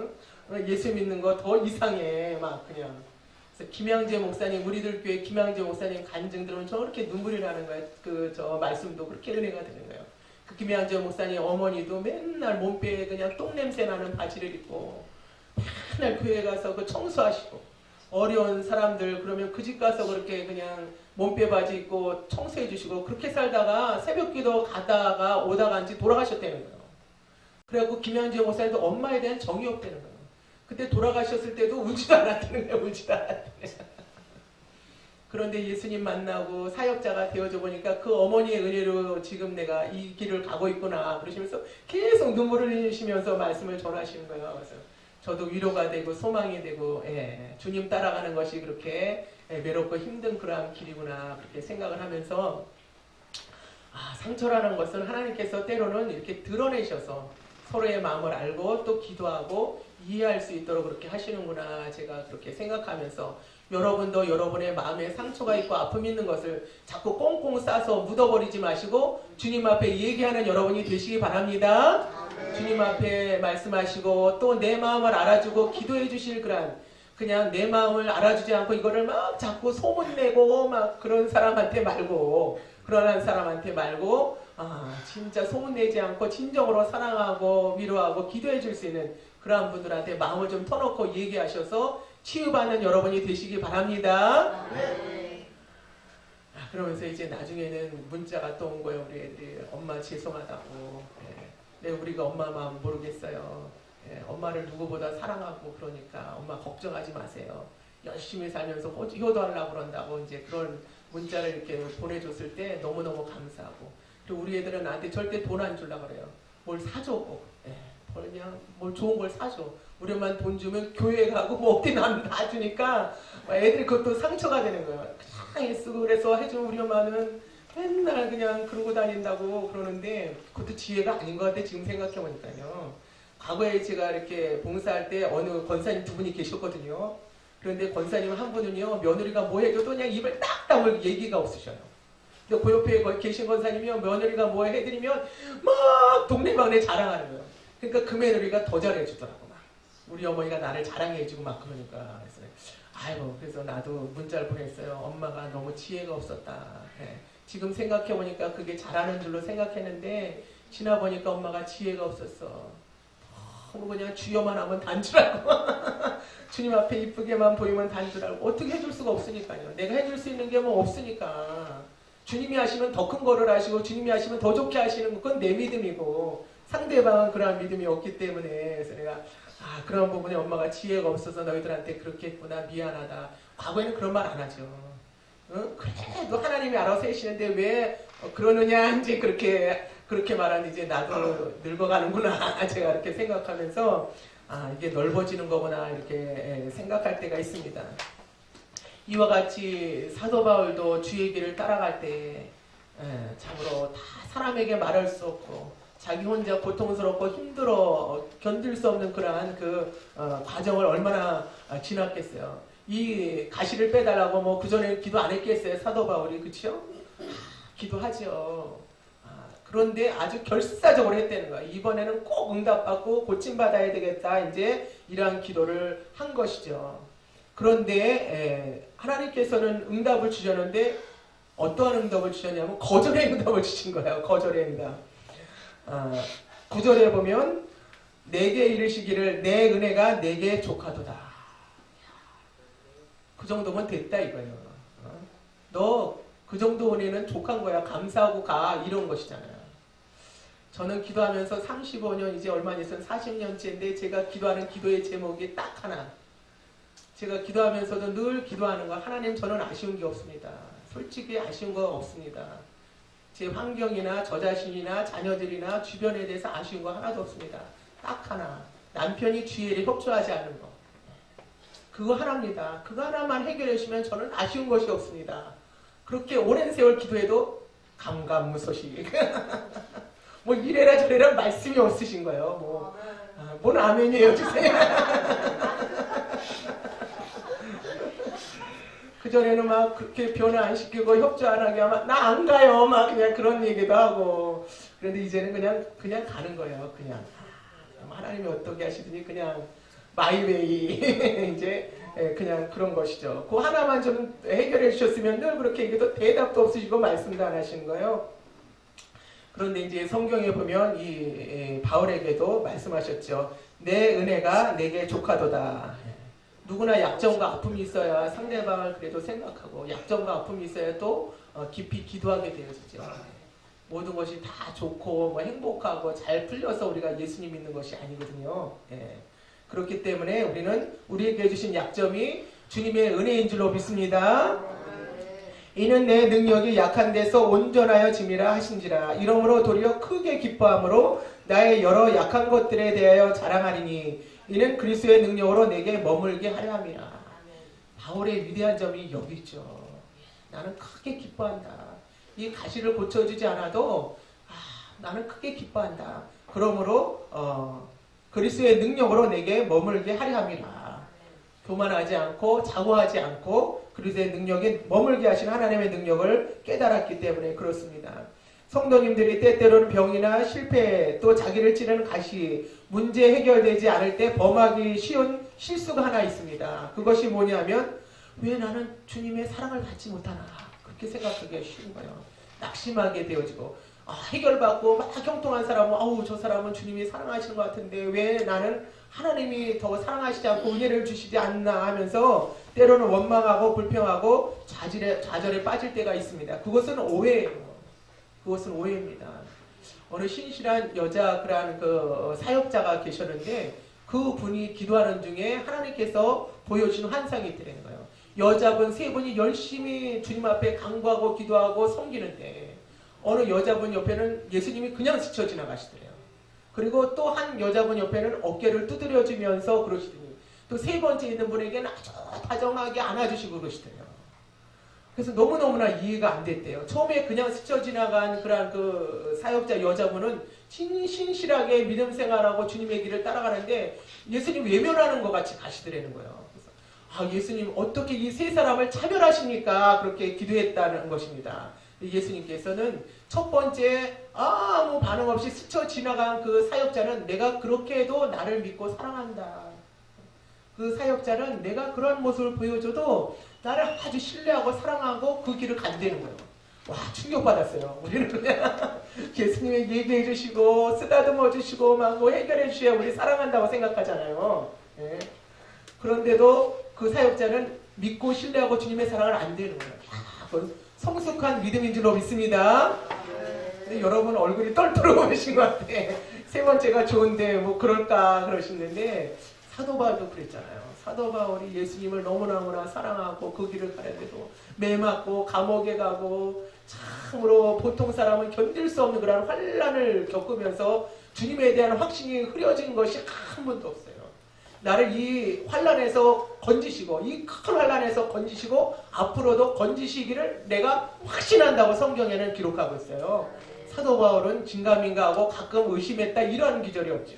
예수 믿는 거 더 이상해. 막 그냥. 그래서 김양재 목사님, 우리들 교회 김양재 목사님 간증 들으면 저렇게 눈물이 나는 거예요. 저 말씀도 그렇게 은혜가 되는 거예요. 그 김양재 목사님 어머니도 맨날 몸빼에 그냥 똥냄새 나는 바지를 입고 맨날 교회 가서 그 청소하시고 어려운 사람들 그러면 그 집 가서 그렇게 그냥 몸빼 바지 입고 청소해 주시고 그렇게 살다가 새벽기도 가다가 오다가 이제 돌아가셨다는 거예요. 그래갖고 김현재 목사님도 엄마에 대한 정이 없다는 거예요. 그때 돌아가셨을 때도 울지도 않았다는 거예요. 울지도 않았다는 거예요. 그런데 예수님 만나고 사역자가 되어져 보니까 그 어머니의 은혜로 지금 내가 이 길을 가고 있구나 그러시면서 계속 눈물을 흘리시면서 말씀을 전하시는 거예요. 그래서 저도 위로가 되고 소망이 되고 주님 따라가는 것이 그렇게 외롭고 힘든 그러한 길이구나 그렇게 생각을 하면서 상처라는 것은 하나님께서 때로는 이렇게 드러내셔서 서로의 마음을 알고 또 기도하고 이해할 수 있도록 그렇게 하시는구나 제가 그렇게 생각하면서 여러분도 여러분의 마음에 상처가 있고 아픔이 있는 것을 자꾸 꽁꽁 싸서 묻어버리지 마시고 주님 앞에 얘기하는 여러분이 되시기 바랍니다. 주님 앞에 말씀하시고 또 내 마음을 알아주고 기도해 주실 그냥 내 마음을 알아주지 않고 이거를 막 자꾸 소문내고 막 그런 사람한테 말고 그러한 사람한테 말고 진짜 소문내지 않고 진정으로 사랑하고 위로하고 기도해 줄 수 있는 그러한 분들한테 마음을 좀 터놓고 얘기하셔서 치유받는 여러분이 되시기 바랍니다. 그러면서 이제 나중에는 문자가 또 온 거예요. 우리 애들이 엄마 죄송하다고. 우리가 엄마 마음 모르겠어요. 엄마를 누구보다 사랑하고 그러니까 엄마 걱정하지 마세요. 열심히 살면서 효도하려고 그런다고 이제 그런 문자를 이렇게 보내줬을 때 너무너무 감사하고 그리고 우리 애들은 나한테 절대 돈 안 주려고 그래요. 뭘 사줘 꼭. 그냥 뭘 좋은 걸 사줘. 우리 엄마는 돈 주면 교회 가고 뭐 어디 나는 다 주니까 애들이 그것도 상처가 되는 거예요. 그냥 쓰고 그래서 해주면 우리 엄마는 맨날 그냥 그러고 다닌다고 그러는데 그것도 지혜가 아닌 것 같아 지금 생각해보니까요. 과거에 제가 이렇게 봉사할 때 어느 권사님 두 분이 계셨거든요. 그런데 권사님 한 분은요 며느리가 뭐 해줘도 그냥 입을 딱 다물 얘기가 없으셔요. 근데 그 옆에 계신 권사님이요 며느리가 뭐 해드리면 막 동네방네 자랑하는 거예요. 그러니까 그 며느리가 더 잘해주더라고. 막 우리 어머니가 나를 자랑해주고 막 그러니까 그래서 아이고 그래서 나도 문자를 보냈어요. 엄마가 너무 지혜가 없었다. 지금 생각해보니까 그게 잘하는 줄로 생각했는데 지나보니까 엄마가 지혜가 없었어. 너무 그냥 주여만 하면 단주라고. 주님 앞에 이쁘게만 보이면 단주라고. 어떻게 해줄 수가 없으니까요. 내가 해줄 수 있는 게 뭐 없으니까. 주님이 하시면 더 큰 거를 하시고 주님이 하시면 더 좋게 하시는 그건 내 믿음이고 상대방은 그런 믿음이 없기 때문에 그래서 내가 그런 부분에 엄마가 지혜가 없어서 너희들한테 그렇게 했구나 미안하다. 과거에는 그런 말 안 하죠. 응? 그래도 하나님이 알아서 해시는데 왜 그러느냐 이제 그렇게 말하는 이제 나도 늙어가는구나 제가 이렇게 생각하면서 이게 넓어지는 거구나 이렇게 생각할 때가 있습니다. 이와 같이 사도 바울도 주의 길을 따라갈 때 참으로 다 사람에게 말할 수 없고 자기 혼자 고통스럽고 힘들어 견딜 수 없는 그러한 과정을 얼마나 지났겠어요. 이 가시를 빼달라고 뭐 그전에 기도 안 했겠어요 사도 바울이. 그쵸? 기도하죠. 그런데 아주 결사적으로 했다는 거야. 이번에는 꼭 응답받고 고침받아야 되겠다 이제 이러한 기도를 한 것이죠. 그런데 하나님께서는 응답을 주셨는데 어떠한 응답을 주셨냐면 거절의 응답을 주신 거예요. 거절의 응답. 9절에 보면 내게 이르시기를 내 은혜가 내게 족하도다. 그 정도면 됐다 이거예요. 너 그 정도 은혜는 족한 거야. 감사하고 가. 이런 것이잖아요. 저는 기도하면서 35년 이제 얼마 안 있으면 40년째인데 제가 기도하는 기도의 제목이 딱 하나. 제가 기도하면서도 늘 기도하는 거 하나님 저는 아쉬운 게 없습니다. 솔직히 아쉬운 거 없습니다. 제 환경이나 저 자신이나 자녀들이나 주변에 대해서 아쉬운 거 하나도 없습니다. 딱 하나. 남편이 주의에 협조하지 않는 거. 그거 하나입니다. 그거 하나만 해결해 주시면 저는 아쉬운 것이 없습니다. 그렇게 오랜 세월 기도해도 감감무소식. 뭐 이래라 저래라 말씀이 없으신 거예요. 뭔 아멘이에요 주세요. 그전에는 막 그렇게 변화 안 시키고 협조 안 하게 하면 나 안 가요. 막 그냥 그런 얘기도 하고. 그런데 이제는 그냥 가는 거예요. 그냥. 하나님이 어떻게 하시더니 그냥 마이웨이. 이제 그냥 그런 것이죠. 그 하나만 좀 해결해 주셨으면 늘 그렇게 얘기도 대답도 없으시고 말씀도 안 하시는 거예요. 그런데 이제 성경에 보면 이 바울에게도 말씀하셨죠. 내 은혜가 내게 족하도다. 누구나 약점과 아픔이 있어야 상대방을 그래도 생각하고 약점과 아픔이 있어야 또 깊이 기도하게 되어지죠. 모든 것이 다 좋고 뭐 행복하고 잘 풀려서 우리가 예수님 믿는 것이 아니거든요. 그렇기 때문에 우리는 우리에게 주신 약점이 주님의 은혜인 줄로 믿습니다. 이는 내 능력이 약한 데서 온전하여 짐이라 하신지라. 이러므로 도리어 크게 기뻐함으로 나의 여러 약한 것들에 대하여 자랑하리니 이는 그리스도의 능력으로 내게 머물게 하려 함이라. 바울의 위대한 점이 여기 있죠. 나는 크게 기뻐한다. 이 가시를 고쳐주지 않아도 나는 크게 기뻐한다. 그러므로 그리스도의 능력으로 내게 머물게 하려 함이라. 교만하지 않고 자고하지 않고 그리스도의 능력에 머물게 하신 하나님의 능력을 깨달았기 때문에 그렇습니다. 성도님들이 때때로는 병이나 실패 또 자기를 찌르는 가시 문제 해결되지 않을 때 범하기 쉬운 실수가 하나 있습니다. 그것이 뭐냐면 왜 나는 주님의 사랑을 받지 못하나 그렇게 생각하기가 쉬운 거예요. 낙심하게 되어지고 해결받고 막 형통한 사람은 저 사람은 주님이 사랑하시는 것 같은데 왜 나는 하나님이 더 사랑하시지 않고 은혜를 주시지 않나 하면서 때로는 원망하고 불평하고 좌절에 빠질 때가 있습니다. 그것은 오해예요. 그것은 오해입니다. 어느 신실한 여자 그러한 사역자가 계셨는데 그 분이 기도하는 중에 하나님께서 보여주신 환상이 있더라는 거예요. 여자분 세 분이 열심히 주님 앞에 간구하고 기도하고 섬기는데 어느 여자분 옆에는 예수님이 그냥 스쳐 지나가시더래요. 그리고 또 한 여자분 옆에는 어깨를 두드려주면서 그러시더니 또 세 번째 있는 분에게는 아주 다정하게 안아주시고 그러시더래요. 그래서 너무너무나 이해가 안 됐대요. 처음에 그냥 스쳐 지나간 그런 그 사역자 여자분은 신실하게 믿음 생활하고 주님의 길을 따라가는데 예수님 외면하는 것 같이 가시더라는 거예요. 그래서 아, 예수님 어떻게 이 세 사람을 차별하십니까? 그렇게 기도했다는 것입니다. 예수님께서는 첫 번째 아무 반응 없이 스쳐 지나간 그 사역자는 내가 그렇게 해도 나를 믿고 사랑한다. 그 사역자는 내가 그런 모습을 보여줘도 나를 아주 신뢰하고 사랑하고 그 길을 간다는 거예요. 와, 충격받았어요. 우리는 그냥 예수님이 얘기해 주시고 쓰다듬어 주시고 막 뭐 해결해 주셔야 우리 사랑한다고 생각하잖아요. 네. 그런데도 그 사역자는 믿고 신뢰하고 주님의 사랑을 안 되는 거예요. 그건 성숙한 믿음인 줄로 믿습니다. 근데 여러분 얼굴이 떨떠름하신 것 같아. 세 번째가 좋은데 뭐 그럴까 그러시는데 사도 바울도 그랬잖아요. 사도 바울이 예수님을 너무너무나 사랑하고 그 길을 가는데도 매 맞고 감옥에 가고 참으로 보통 사람은 견딜 수 없는 그런 환난을 겪으면서 주님에 대한 확신이 흐려진 것이 한 번도 없어요. 나를 이 환난에서 건지시고 이 큰 환난에서 건지시고 앞으로도 건지시기를 내가 확신한다고 성경에는 기록하고 있어요. 사도 바울은 긴가민가하고 가끔 의심했다 이런 기절이 없죠.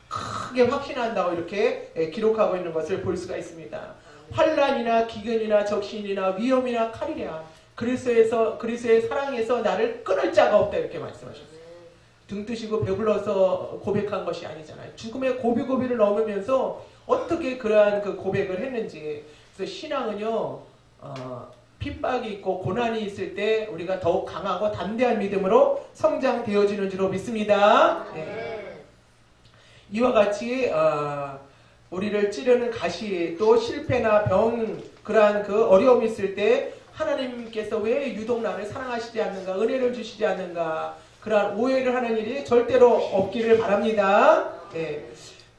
크게 확신한다고 이렇게 기록하고 있는 것을 볼 수가 있습니다. 환난이나 기근이나 적신이나 위험이나 칼이랴 그리스도의 사랑에서 나를 끊을 자가 없다 이렇게 말씀하셨어요. 등 뜨시고 배불러서 고백한 것이 아니잖아요. 죽음의 고비고비를 넘으면서 어떻게 그러한 그 고백을 했는지. 그래서 신앙은요 핍박이 있고 고난이 있을 때 우리가 더욱 강하고 담대한 믿음으로 성장되어지는 줄로 믿습니다. 네. 이와 같이 우리를 찌르는 가시 또 실패나 병 그러한 그 어려움이 있을 때 하나님께서 왜 유독 나를 사랑하시지 않는가 은혜를 주시지 않는가 그러한 오해를 하는 일이 절대로 없기를 바랍니다. 네.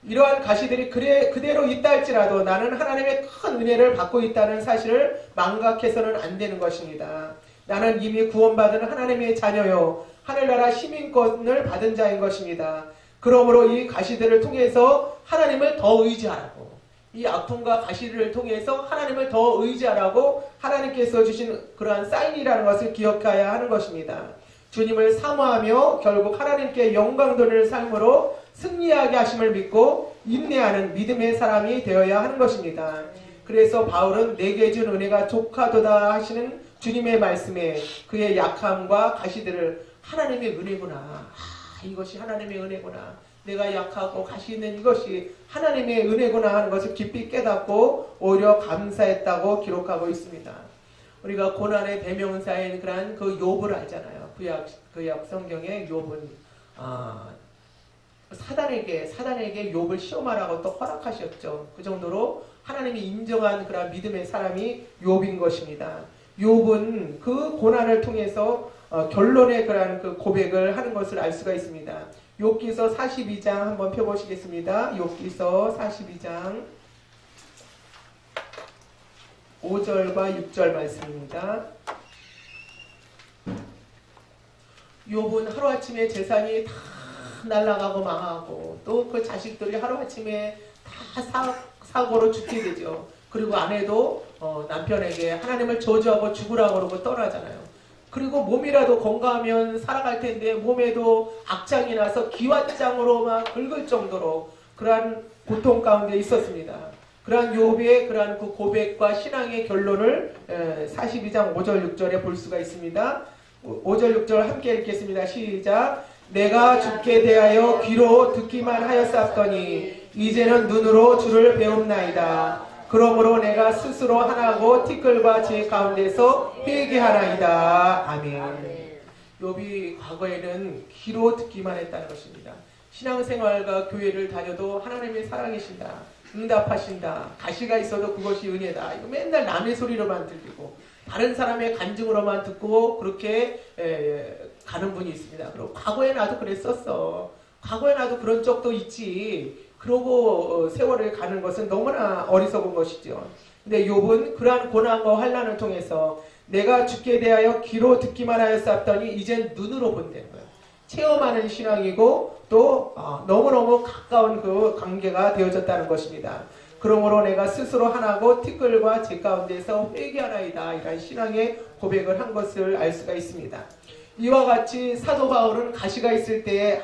이러한 가시들이 그대로 있다 할지라도 나는 하나님의 큰 은혜를 받고 있다는 사실을 망각해서는 안 되는 것입니다. 나는 이미 구원받은 하나님의 자녀요 하늘나라 시민권을 받은 자인 것입니다. 그러므로 이 가시들을 통해서 하나님을 더 의지하라고 이 아픔과 가시를 통해서 하나님을 더 의지하라고 하나님께서 주신 그러한 사인이라는 것을 기억해야 하는 것입니다. 주님을 사모하며 결국 하나님께 영광 돌리는 삶으로 승리하게 하심을 믿고 인내하는 믿음의 사람이 되어야 하는 것입니다. 그래서 바울은 내게 준 은혜가 족하도다 하시는 주님의 말씀에 그의 약함과 가시들을 하나님의 은혜구나. 이것이 하나님의 은혜구나. 내가 약하고 가시 있는 이것이 하나님의 은혜구나 하는 것을 깊이 깨닫고 오히려 감사했다고 기록하고 있습니다. 우리가 고난의 대명사인 그런 그 욥을 알잖아요. 구약 성경의 욥은 사단에게 욥을 시험하라고 또 허락하셨죠. 그 정도로 하나님이 인정한 그런 믿음의 사람이 욥인 것입니다. 욥은 그 고난을 통해서 결론의 그런 그 고백을 하는 것을 알 수가 있습니다. 욥기서 42장 한번 펴보시겠습니다. 욥기서 42장 5절과 6절 말씀입니다. 욥은 하루아침에 재산이 다 날아가고 망하고 또 그 자식들이 하루아침에 다 사고로 죽게 되죠. 그리고 아내도 남편에게 하나님을 저주하고 죽으라고 그러고 떠나잖아요. 그리고 몸이라도 건강하면 살아갈 텐데 몸에도 악장이 나서 기왓장으로 막 긁을 정도로 그러한 고통 가운데 있었습니다. 그러한 욥의 그러한 그 고백과 신앙의 결론을 42장 5절 6절에 볼 수가 있습니다. 5절 6절 함께 읽겠습니다. 시작. 내가 주께 대하여 귀로 듣기만 하였사오니 이제는 눈으로 주를 배움나이다. 그러므로 내가 스스로 하나고 티끌과 제 가운데서 회개하나이다. 아멘. 욥이 과거에는 귀로 듣기만 했다는 것입니다. 신앙생활과 교회를 다녀도 하나님이 살아계신다. 응답하신다. 가시가 있어도 그것이 은혜다. 이거 맨날 남의 소리로만 들리고 다른 사람의 간증으로만 듣고 그렇게 가는 분이 있습니다. 그리고 과거에 나도 그랬었어. 과거에 나도 그런 적도 있지. 그러고 세월을 가는 것은 너무나 어리석은 것이죠. 근데 욥은 그러한 고난과 환난을 통해서 내가 주께 대하여 귀로 듣기만 하였었더니 이젠 눈으로 본다는 거예요. 체험하는 신앙이고 또 너무너무 가까운 그 관계가 되어졌다는 것입니다. 그러므로 내가 스스로 하나고 티끌과 제 가운데서 회개하나이다. 이런 신앙의 고백을 한 것을 알 수가 있습니다. 이와 같이 사도 바울은 가시가 있을 때에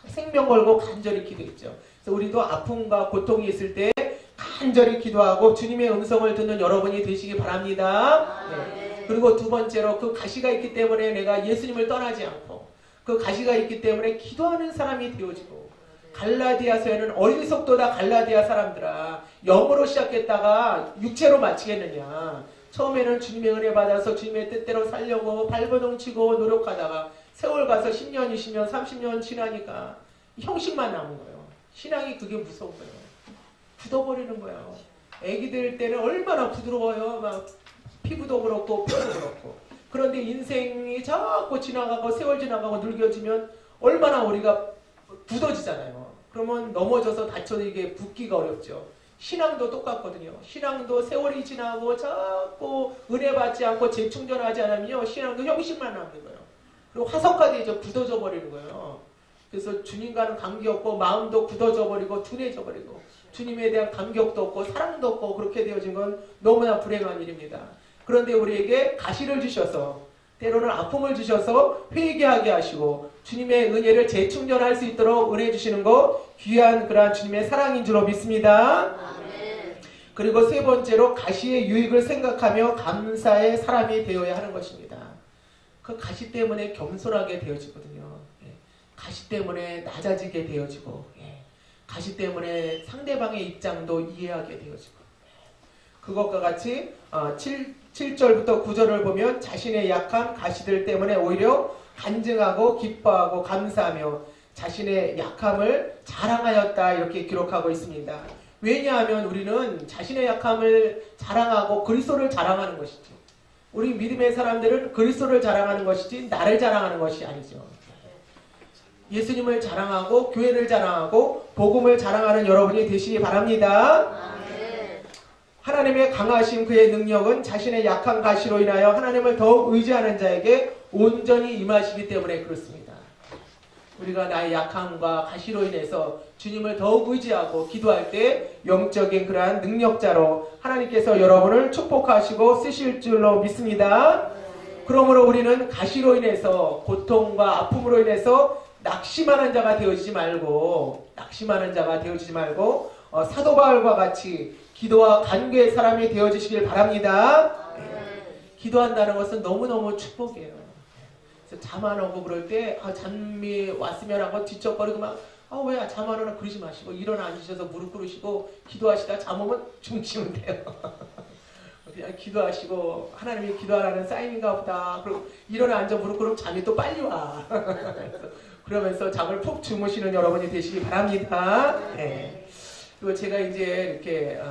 생명 걸고 간절히 기도했죠. 그래서 우리도 아픔과 고통이 있을 때 간절히 기도하고 주님의 음성을 듣는 여러분이 되시기 바랍니다. 네. 그리고 두 번째로 그 가시가 있기 때문에 내가 예수님을 떠나지 않고 그 가시가 있기 때문에 기도하는 사람이 되어지고 갈라디아서에는 어리석도다 갈라디아 사람들아 영으로 시작했다가 육체로 마치겠느냐. 처음에는 주님의 은혜 받아서 주님의 뜻대로 살려고 발버둥 치고 노력하다가 세월 가서 10년, 20년, 30년 지나니까 형식만 남은 거예요. 신앙이 그게 무서운 거예요. 굳어버리는 거예요. 애기들 때는 얼마나 부드러워요. 막 피부도 그렇고 뼈도 그렇고. 그런데 인생이 자꾸 지나가고 세월 지나가고 늙어지면 얼마나 우리가 굳어지잖아요. 그러면 넘어져서 다쳐도 이게 붓기가 어렵죠. 신앙도 똑같거든요. 신앙도 세월이 지나고 자꾸 은혜 받지 않고 재충전하지 않으면 신앙도 형식만 남는 거예요. 그리고 화석까지 이제 굳어져 버리는 거예요. 그래서 주님과는 관계 없고 마음도 굳어져 버리고 둔해져 버리고 주님에 대한 감격도 없고 사랑도 없고 그렇게 되어진 건 너무나 불행한 일입니다. 그런데 우리에게 가시를 주셔서 때로는 아픔을 주셔서 회개하게 하시고 주님의 은혜를 재충전할 수 있도록 은혜 주시는 거 귀한 그러한 주님의 사랑인 줄로 믿습니다. 아멘. 그리고 세 번째로 가시의 유익을 생각하며 감사의 사람이 되어야 하는 것입니다. 그 가시 때문에 겸손하게 되어지거든요. 가시 때문에 낮아지게 되어지고 가시 때문에 상대방의 입장도 이해하게 되어지고 그것과 같이 7절부터 9절을 보면 자신의 약한 가시들 때문에 오히려 간증하고 기뻐하고 감사하며 자신의 약함을 자랑하였다 이렇게 기록하고 있습니다. 왜냐하면 우리는 자신의 약함을 자랑하고 그리스도를 자랑하는 것이죠. 우리 믿음의 사람들은 그리스도를 자랑하는 것이지 나를 자랑하는 것이 아니죠. 예수님을 자랑하고 교회를 자랑하고 복음을 자랑하는 여러분이 되시기 바랍니다. 하나님의 강하신 그의 능력은 자신의 약한 가시로 인하여 하나님을 더욱 의지하는 자에게 온전히 임하시기 때문에 그렇습니다. 우리가 나의 약함과 가시로 인해서 주님을 더욱 의지하고 기도할 때 영적인 그러한 능력자로 하나님께서 여러분을 축복하시고 쓰실 줄로 믿습니다. 그러므로 우리는 가시로 인해서 고통과 아픔으로 인해서 낙심하는 자가 되어지지 말고 사도 바울과 같이 기도와 간구의 사람이 되어주시길 바랍니다. 기도한다는 것은 너무너무 축복이에요. 그래서 잠 안 오고 그럴 때 잠이 왔으면 하고 뒤척거리고 막 왜 잠 안 오나 그러지 마시고 일어나 앉으셔서 무릎 꿇으시고 기도하시다 잠 오면 주무시면 돼요. 그냥 기도하시고 하나님이 기도하라는 사인인가 보다. 그리고 일어나 앉아 무릎 꿇으면 잠이 또 빨리 와. 그러면서 잠을 푹 주무시는 여러분이 되시기 바랍니다. 네. 그리고 제가 이제 이렇게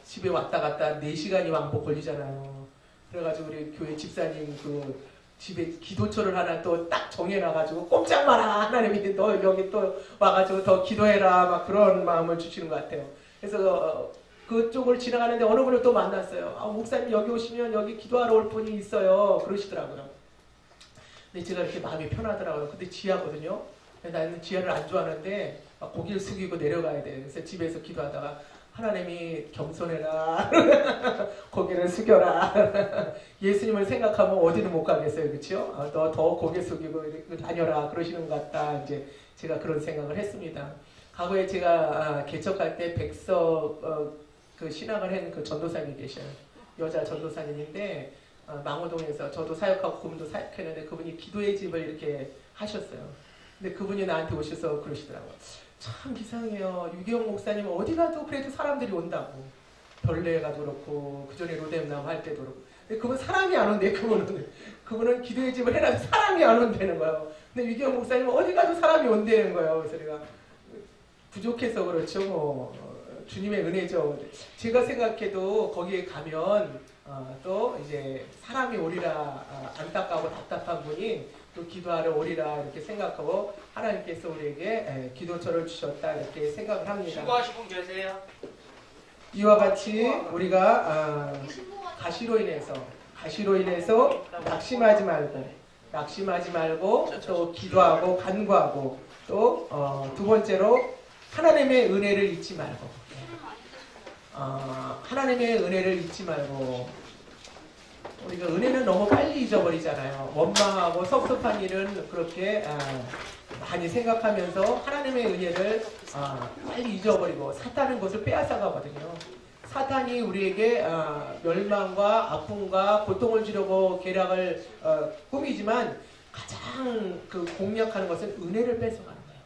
집에 왔다 갔다 4시간이 왕복 걸리잖아요. 그래가지고 우리 교회 집사님 그 집에 기도처를 하나 또 딱 정해놔가지고 꼼짝 마라 하나님이 너 여기 또 와가지고 더 기도해라 막 그런 마음을 주시는 것 같아요. 그래서 그쪽을 지나가는데 어느 분을 또 만났어요. 목사님 여기 오시면 여기 기도하러 올 분이 있어요. 그러시더라고요. 근데 제가 이렇게 마음이 편하더라고요. 근데 지하거든요. 나는 지하를 안 좋아하는데 고개를 숙이고 내려가야 돼. 그래서 집에서 기도하다가 하나님이 겸손해라. 고개를 숙여라. 예수님을 생각하면 어디는 못 가겠어요. 그렇죠? 너 더 고개 숙이고 다녀라. 그러시는 것 같다. 이제 제가 그런 생각을 했습니다. 과거에 제가 개척할 때 백석 그 신학을 한 그 전도사님이 계셔요. 여자 전도사님인데 망호동에서 저도 사역하고 그분도 사역했는데 그분이 기도의 집을 이렇게 하셨어요. 근데 그분이 나한테 오셔서 그러시더라고요. 참 이상해요. 유기영 목사님 어디 가도 그래도 사람들이 온다고. 별내가도 그렇고 그전에 로뎀남 할 때도 그렇고. 근데 그분 사람이 안 온대. 그분은 기도의 집을 해놔도 사람이 안 온다는 거예요. 근데 유기영 목사님은 어디 가도 사람이 온다는 거예요. 그래서 내가 부족해서 그렇죠. 뭐 주님의 은혜죠. 제가 생각해도 거기에 가면 또 이제 사람이 오리라 안타까고 답답한 분이 또 기도하러 오리라 이렇게 생각하고 하나님께서 우리에게 기도처를 주셨다 이렇게 생각을 합니다. 신고하신 분 계세요? 이와 같이 우리가 가시로 인해서 가시로 인해서 낙심하지 말고 또 기도하고 간구하고 또 두 번째로 하나님의 은혜를 잊지 말고 하나님의 은혜를 잊지 말고 우리가 은혜는 너무 빨리 잊어버리잖아요. 원망하고 섭섭한 일은 그렇게 많이 생각하면서 하나님의 은혜를 빨리 잊어버리고 사탄은 그것을 빼앗아가거든요. 사탄이 우리에게 멸망과 아픔과 고통을 주려고 계략을 꾸미지만 가장 그 공략하는 것은 은혜를 뺏어가는 거예요.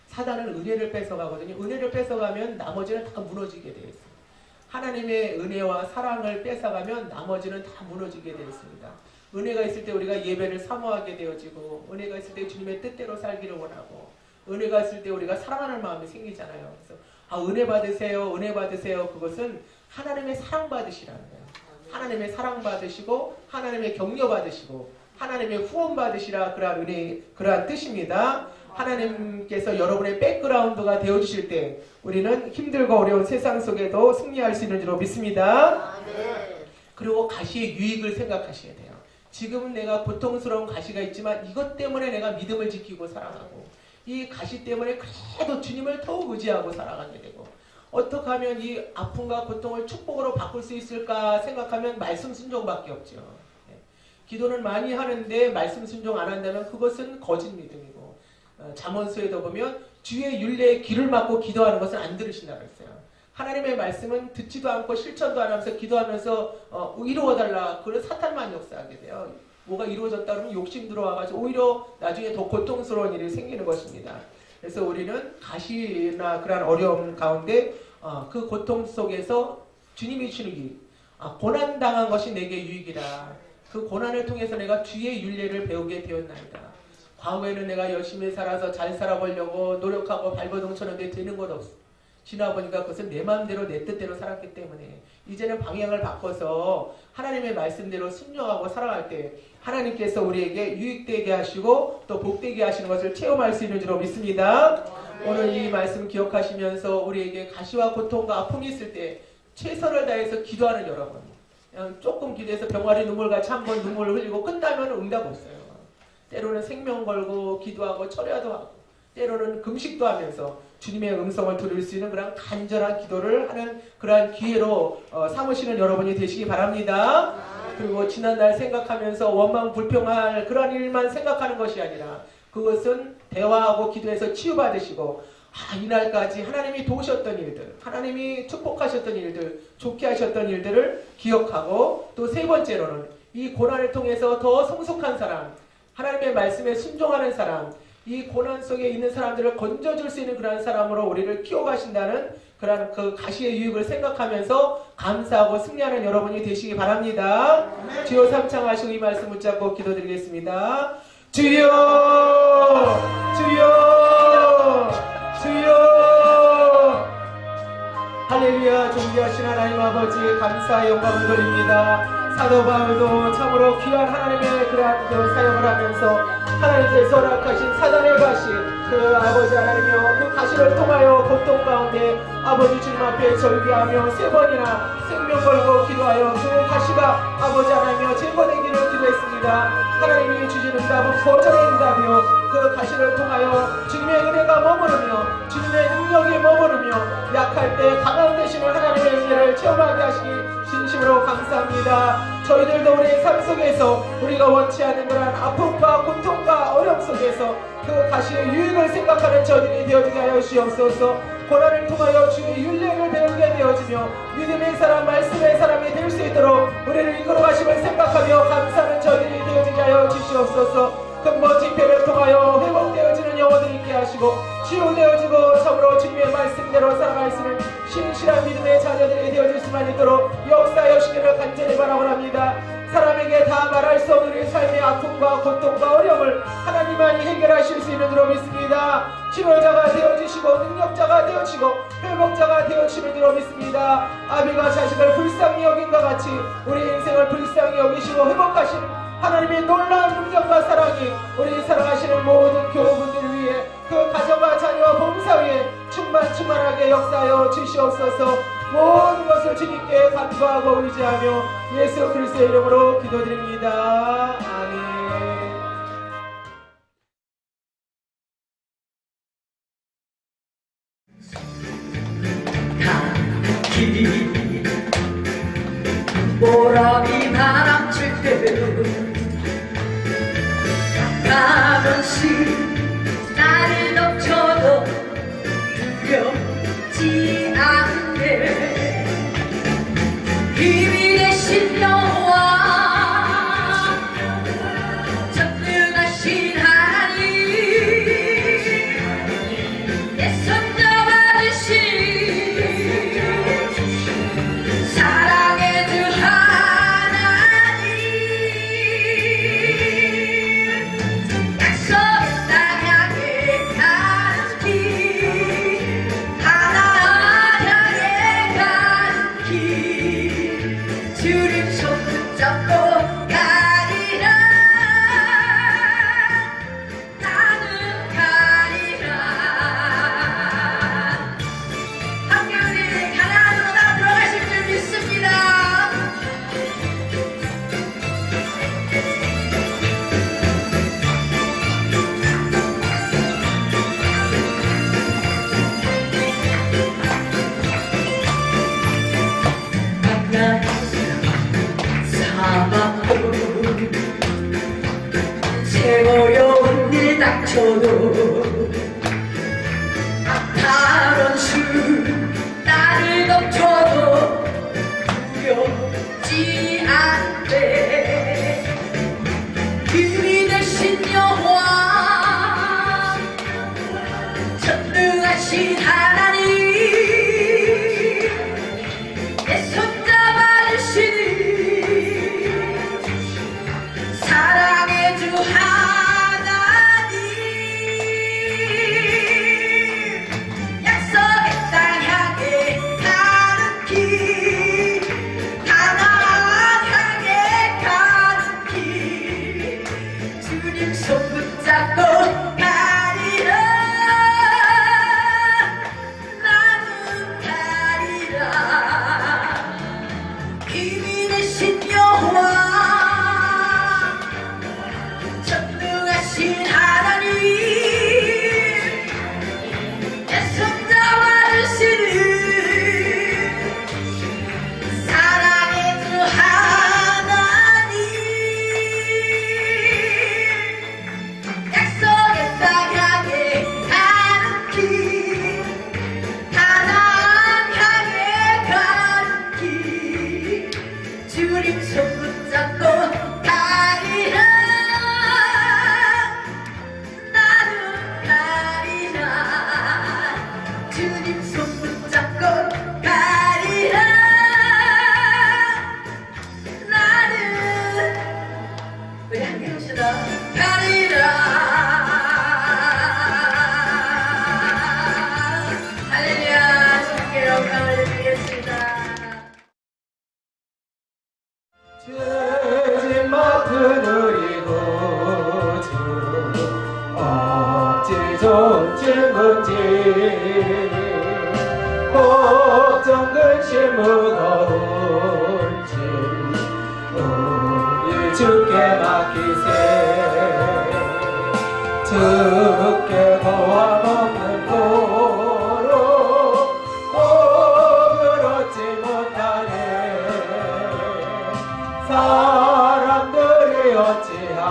사탄은 은혜를 뺏어가거든요. 은혜를 뺏어가면 나머지는 다 무너지게 되어 있어요. 하나님의 은혜와 사랑을 뺏어가면 나머지는 다 무너지게 되어 있습니다. 은혜가 있을 때 우리가 예배를 사모하게 되어지고 은혜가 있을 때 주님의 뜻대로 살기를 원하고 은혜가 있을 때 우리가 사랑하는 마음이 생기잖아요. 그래서 은혜 받으세요. 은혜 받으세요. 그것은 하나님의 사랑 받으시라는 거예요. 하나님의 사랑 받으시고 하나님의 격려 받으시고 하나님의 후원 받으시라 그러한 은혜 그러한 뜻입니다. 하나님께서 여러분의 백그라운드가 되어주실 때 우리는 힘들고 어려운 세상 속에도 승리할 수 있는 줄로 믿습니다. 그리고 가시의 유익을 생각하셔야 돼요. 지금은 내가 고통스러운 가시가 있지만 이것 때문에 내가 믿음을 지키고 살아가고 이 가시 때문에 그래도 주님을 더욱 의지하고 살아가게 되고 어떻게 하면 이 아픔과 고통을 축복으로 바꿀 수 있을까 생각하면 말씀 순종밖에 없죠. 기도는 많이 하는데 말씀 순종 안 한다면 그것은 거짓 믿음이고 잠언서에도 보면 주의 율례에 귀를 막고 기도하는 것은 안 들으신다고 했어요. 하나님의 말씀은 듣지도 않고 실천도 안 하면서 기도하면서 이루어달라. 그걸 사탄만 역사하게 돼요. 뭐가 이루어졌다 그러면 욕심 들어와가지고 오히려 나중에 더 고통스러운 일이 생기는 것입니다. 그래서 우리는 가시나 그런 어려움 가운데 그 고통 속에서 주님이 주는 유익, 고난당한 것이 내게 유익이라. 그 고난을 통해서 내가 주의 율례를 배우게 되었나이다. 과거에는 내가 열심히 살아서 잘 살아보려고 노력하고 발버둥 쳤는데 되는 것 없어. 지나보니까 그것은 내 마음대로 내 뜻대로 살았기 때문에 이제는 방향을 바꿔서 하나님의 말씀대로 순종하고 살아갈 때 하나님께서 우리에게 유익되게 하시고 또 복되게 하시는 것을 체험할 수 있는 줄로 믿습니다. 오늘 이 말씀 기억하시면서 우리에게 가시와 고통과 아픔이 있을 때 최선을 다해서 기도하는 여러분, 그냥 조금 기도해서 병아리 눈물같이 한번 눈물을 흘리고 끝나면 응답 없어요. 때로는 생명 걸고 기도하고 철야도 하고 때로는 금식도 하면서 주님의 음성을 들을 수 있는 그런 간절한 기도를 하는 그러한 기회로 삼으시는 여러분이 되시기 바랍니다. 그리고 지난날 생각하면서 원망 불평할 그런 일만 생각하는 것이 아니라 그것은 대화하고 기도해서 치유받으시고 이날까지 하나님이 도우셨던 일들, 하나님이 축복하셨던 일들, 좋게 하셨던 일들을 기억하고 또 세 번째로는 이 고난을 통해서 더 성숙한 사람, 하나님의 말씀에 순종하는 사람, 이 고난 속에 있는 사람들을 건져줄 수 있는 그런 사람으로 우리를 키워가신다는 그런 그 가시의 유익을 생각하면서 감사하고 승리하는 여러분이 되시기 바랍니다. 주여 삼창하시고 이 말씀 붙잡고 기도드리겠습니다. 주여, 주여, 주여. 할렐루야. 존귀하신 하나님 아버지 감사의 영광을 드립니다. 사도 바울도 참으로 귀한 하나님의 그러한 사역을 하면서 하나님께서 허락하신 사단의 가시, 그 아버지 하나님이여 그 가시를 통하여 고통 가운데 아버지 주님 앞에 절규하며 세 번이나 생명 걸고 기도하여 그 가시가 아버지 하나님이여 제거되기를 기도했습니다. 하나님이 주시는 응답은 거절의 응답이요 그 가시를 통하여 주님의 은혜가 머무르며 주님의 능력이 머무르며 약할 때 강한 되시는 하나님의 은혜를 체험하게 하시기 진심으로 감사합니다. 저희들도 우리의 삶 속에서 우리가 원치 않는 그런 아픔과 고통과 어려움 속에서 그 가시의 유익을 생각하는 저들이 되어지게 하여 주옵소서. 고난을 통하여 주의 율례를 배우게 되어지며 믿음의 사람, 말씀의 사람이 될 수 있도록 우리를 이끌어 가심을 생각하며 감사하는 저들이 되어지게 하여 주시옵소서. 근본 집회를 통하여 회복되어지는 영혼들이 있게 하시고 치유되어지고 참으로 주님의 말씀대로 살아갈 수 있는 신실한 믿음의 자녀들이 되어질 수만 있도록 역사하여 주시기를 간절히 바라고 합니다. 사람에게 다 말할 수 없는 우리 삶의 아픔과 고통과 어려움을 하나님만이 해결하실 수 있는 줄로 믿습니다. 치료자가 되어주시고 능력자가 되어주시고 회복자가 되어주시는 줄로 믿습니다. 아비가 자식을 불쌍히 여긴과 같이 우리 인생을 불쌍히 여기시고 회복하시는 하나님의 놀라운 능력과 사랑이 우리 사랑하시는 모든 교우분들 위해 그 가정과 자녀와 봉사 위에 충만하게 역사하여 주시옵소서. 모든 것을 것을 주님께 간구하고 의지하며 예수 그리스도의 이름으로 기도드립니다. 아멘. 보람이 바람칠 때 가끔씩 나를 넘쳐도 두렵지 않네. 힘이 되신 여호와 전능하신 하나님 내 손잡아주신 사랑의 주 하나님 약속의 땅 향해 가는 길 하나님 향해 가는 길 주님 손 붙잡고 가리라. 나는 가리라. 함께 우리 가나안으로 다 들어가실 줄 믿습니다. 사막도 어려운 일 닥쳐도 아파런 수 나를 덮쳐도 두렵지 않대. 힘이 되신 여호와 전능하신 하나님 내 손잡아주시니 사랑의 주 하나님 약속의 땅 향해 가는 길 가나안 향해 가는 길 주님 손 붙잡고 가리라. 나는 가리라. 힘이 되신 여호와 전능하신 하나님 내 손잡아주시는 사랑의 주 하나님 약속의 땅 향해 가는 길 가나안 향해 가는 길 주님 손 붙잡고 가리라. 나는 가리라. 주님 손 붙잡고 가리라. 나는 우리 함께 합시다. 가리라. 할렐루야. 주님께 영광을 드리겠습니다. 죄짐 맡은 우리 구주 어찌 좋은 친구인지 걱정 근심 무거운지 우리 주께 맡기세. 주께 고함 없는 도로 복을 얻지 못하네. 사람들이 어찌하여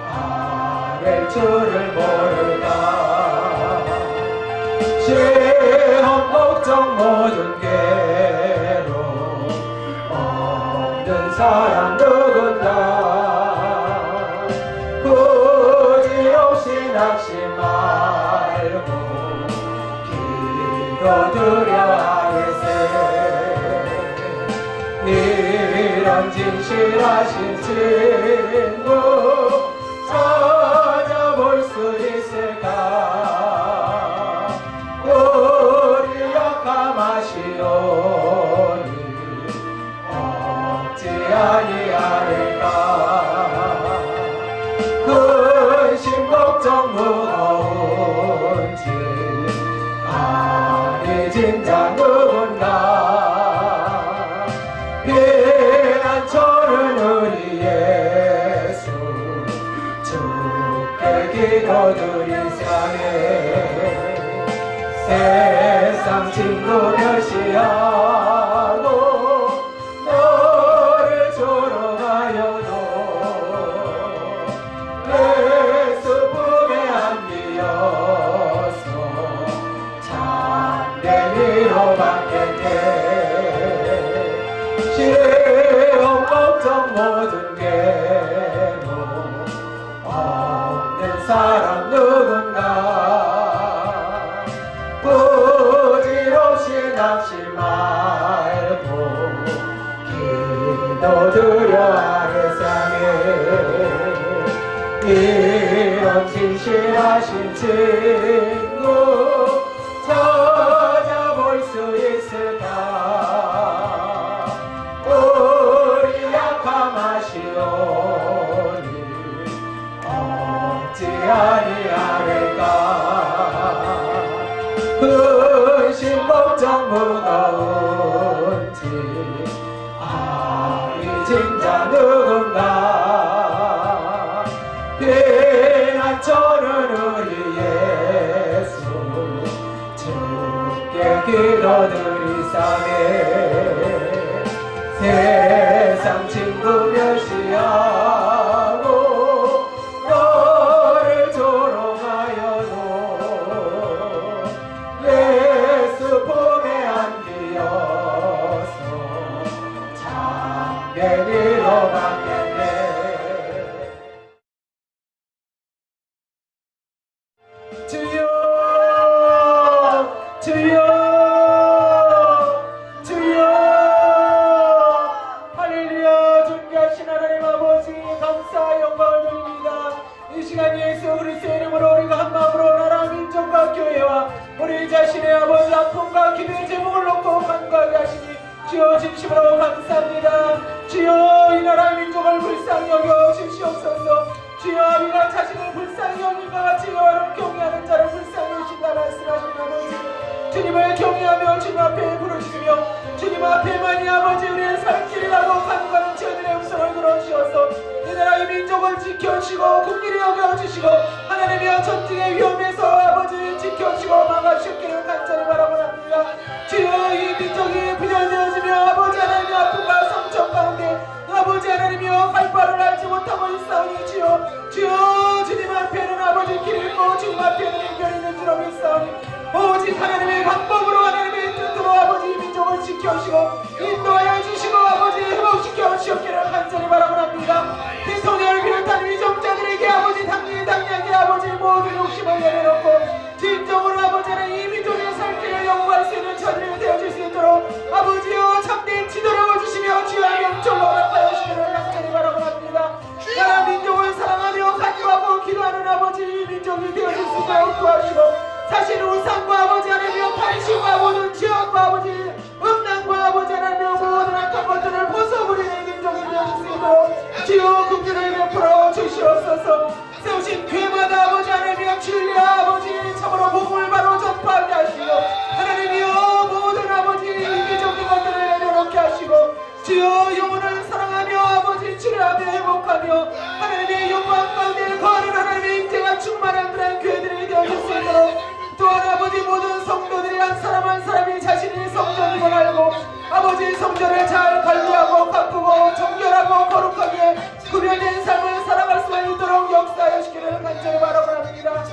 아랠 줄을 모를까. 시험 걱정 모든 괴로움 없는 사람 누군가. 굳이 없이 낙심 말고 기도드려 하겠세. 이런 진실하신 친구 찾아볼 수 있을까. 우리 약함하시오니 없지 아니하리까. 근심 걱정 무거운지 아니 진짜 누구 기도들이 사네 세상 친구 멸시하고 너를 조롱하여도 예수 품에 안기어서 참된 위로받겠네 시험 걱정 모든 괴로 없는 사람 누군가 부질없이 낙심 말고 기도드려 아래상에 이런 진실하신 친구 찾아볼 수 있을까 우리 약함 아시오니 어찌 아니하리까 근심 걱정 무거운지 아니 진짜 누군가 피난처는 우리 예수 주께 기도드리사네 세상 친구 멸시하고 너를 조롱하여도 예수 품에 안기어서 참된 위로받겠네 주여 주여 주여 할렐루야 존귀하신 하나님 아버지 감사 영광을 드립니다 이 시간 예수 그리스도의 이름으로 우리가 한마음으로 나라 민족과 교회와 우리 자신의 아버지 아픔과 기도의 제목을 놓고 간구하게 하시니 주여 진심으로 감사합니다 주여 이 나라의 민족을 불쌍히 여겨 주시옵소서 주여 아비가 자신을 불쌍히 여긴과 같이 여호와를 경외하는 자를 불쌍히 여기신다 말씀하신 아버지 주님을 경외하며 주님 앞에 부르짖으며 주님 앞에만이 아버지 우리의 살 길이라고 간구하는 저희들의 음성을 들어주셔서 이 나라의 민족을 지켜주시고 국리를 여겨주시고 하나님의 전쟁의 위험에서 아버지 지켜주시고 막아주셨기를 간절히 바라고 합니다 주여 이 민족이 분열되어지며 아버지 하나님의 아픔과 상처 가운데 아버지 하나님이여 갈 바를 알지 못하고 있사오니 주여 주님 앞에는 아버지 길이 있고 주님 앞에는 인별이 있는 줄 알고 있사오니 오직 하나님의 방법으로 하나님의 뜻으로 아버지 민족을 지켜주시고 인도하여 주시고 아버지 회복시켜 주시옵기를 간절히 바라고 합니다 대통령을 비롯한 위정자들에게 아버지 당리하게 아버지 모든 욕심을 내려놓고 진정으로 아버지 하나님 이 민족의 살 길을 영구할 수 있는 자들이 되어줄 수 있도록 아버지여 참된 지도를 주시며 주여 명철로 허락하여 주시기를 간절히 바라고 합니다 나라 민족을 사랑하며 간구하고 기도하는 아버지 민족이 되어줄 수 있도록 도와주시고 사실 우상과 아버지 하나님이여 판신과 모든 지역과 아버지 음란과 아버지 하나님이여 모든 악한 것들을 벗어버리는 민족이 되어줄 수 있도록 주여 긍휼을 베풀어 주시옵소서 세우신 교회마다 아버지 하나님이여 진리와 아버지 참으로 복음을 바로 전파하게 하시고 하나님이여 모든 아버지 이기적인 것들을 내려놓게 하시고 주여 영혼을 사랑하며 아버지 치료하며 회복하며 하나님의 영광 가운데 거하는 하나님의 임재가 충만한 그런 교회들이 되어줄 수 있도록 또한 아버지 모든 성도들이 한 사람이 자신이 성전인 걸 알고 아버지 성전을 잘 관리하고 가꾸고 정결하고 거룩하게 구별된 삶을 살아갈 수 있도록 역사하여 주시기를 간절히 바라고 합니다.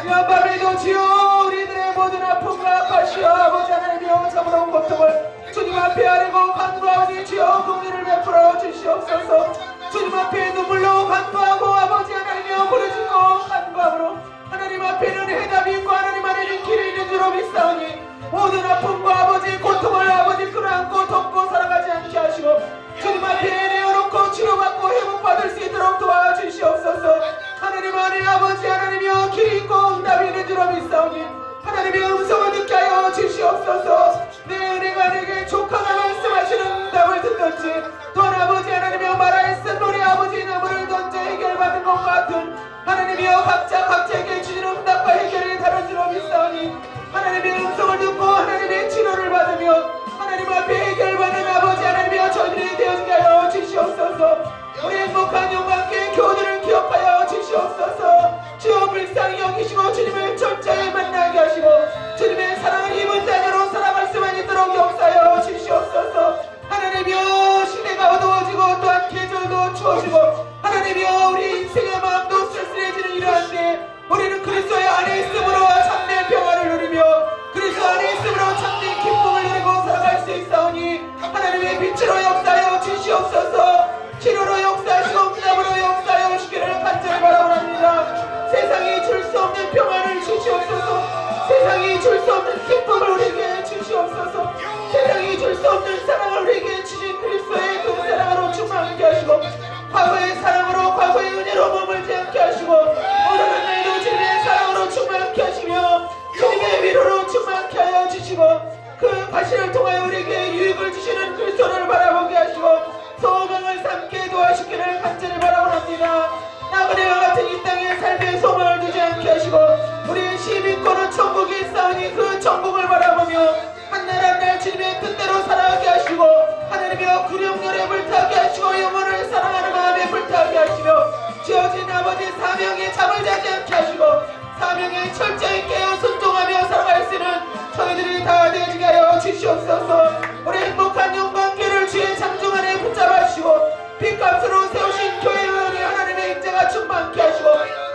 이 밤에도 주여 우리들의 모든 아픔과 가시어 아버지 하나님이여 참으로 고통을 주님 앞에 아뢰고 간구하오니 주여 긍휼을 베풀어 주시옵소서 주님 앞에 눈물로 간구하고 아버지 하나님이여 부르짖고 간구함으로 하나님 앞에는 해답이 있고 하나님 안에는 길이 있는 줄로 믿사오니 모든 아픔과 아버지 고통을 아버지 끌어안고 덮고 살아가지 않게 하시고 주님 앞에 내어놓고 치료받고 회복받을 수 있도록 도와주시옵소서 하나님 안에 아버지 하나님이여 길이 있고 응답이 있는 줄로 믿사오니 하나님의 음성을 듣게 하여 주시옵소서 내 은혜가 내게 족하게 말씀하시는 응답을 듣든지 또한 아버지 하나님이여 말하였은 노래 아버지 나무를 던져 해결받은 것 같은 하나님이여 각자에게 주신 응답과 해결이 다른 줄로 믿사오니 하나님의 음성을 듣고 하나님의 치료를 받으며 하나님 앞에 해결받는 아버지 하나님이여 저희들이 되어지게 하여 주시옵소서 우리 행복한 영광께 교훈을 기억하여 주시옵소서 주여 불쌍히 하시고 오늘 날도 주님의 사랑으로 충만케 하시며 주님의 위로로 충만케 하여 주시고 그 과실을 통하여 우리에게 유익을 주시는 그리스도를 바라보게 하시고 소망을 삼게 도와주시기를 간절히 바라봅니다. 나그네와 같은 이 땅의 삶의 소망을 두지 않게 하시고 우리의 시민권은 천국에 있사오니 그 천국을 바라보며 한날 한날 주님의 뜻대로 살아가게 하시고 하나님이여 구령열에 불타게 하시고 영혼을 사랑하는 마음에 불타게 하시며 지어진 아버지 사명에 잠을 자지 않게 하시고 사명에 철저히 깨어 순종하며 살아갈 수 있는 저희들이 다 되어지게 하여 주시옵소서. 우리 행복한 영광교회를 주의 창조 안에 붙잡아 주시고 핏값으로 세우신 교회의 은혜 하나님의 인자가 충만케 하시고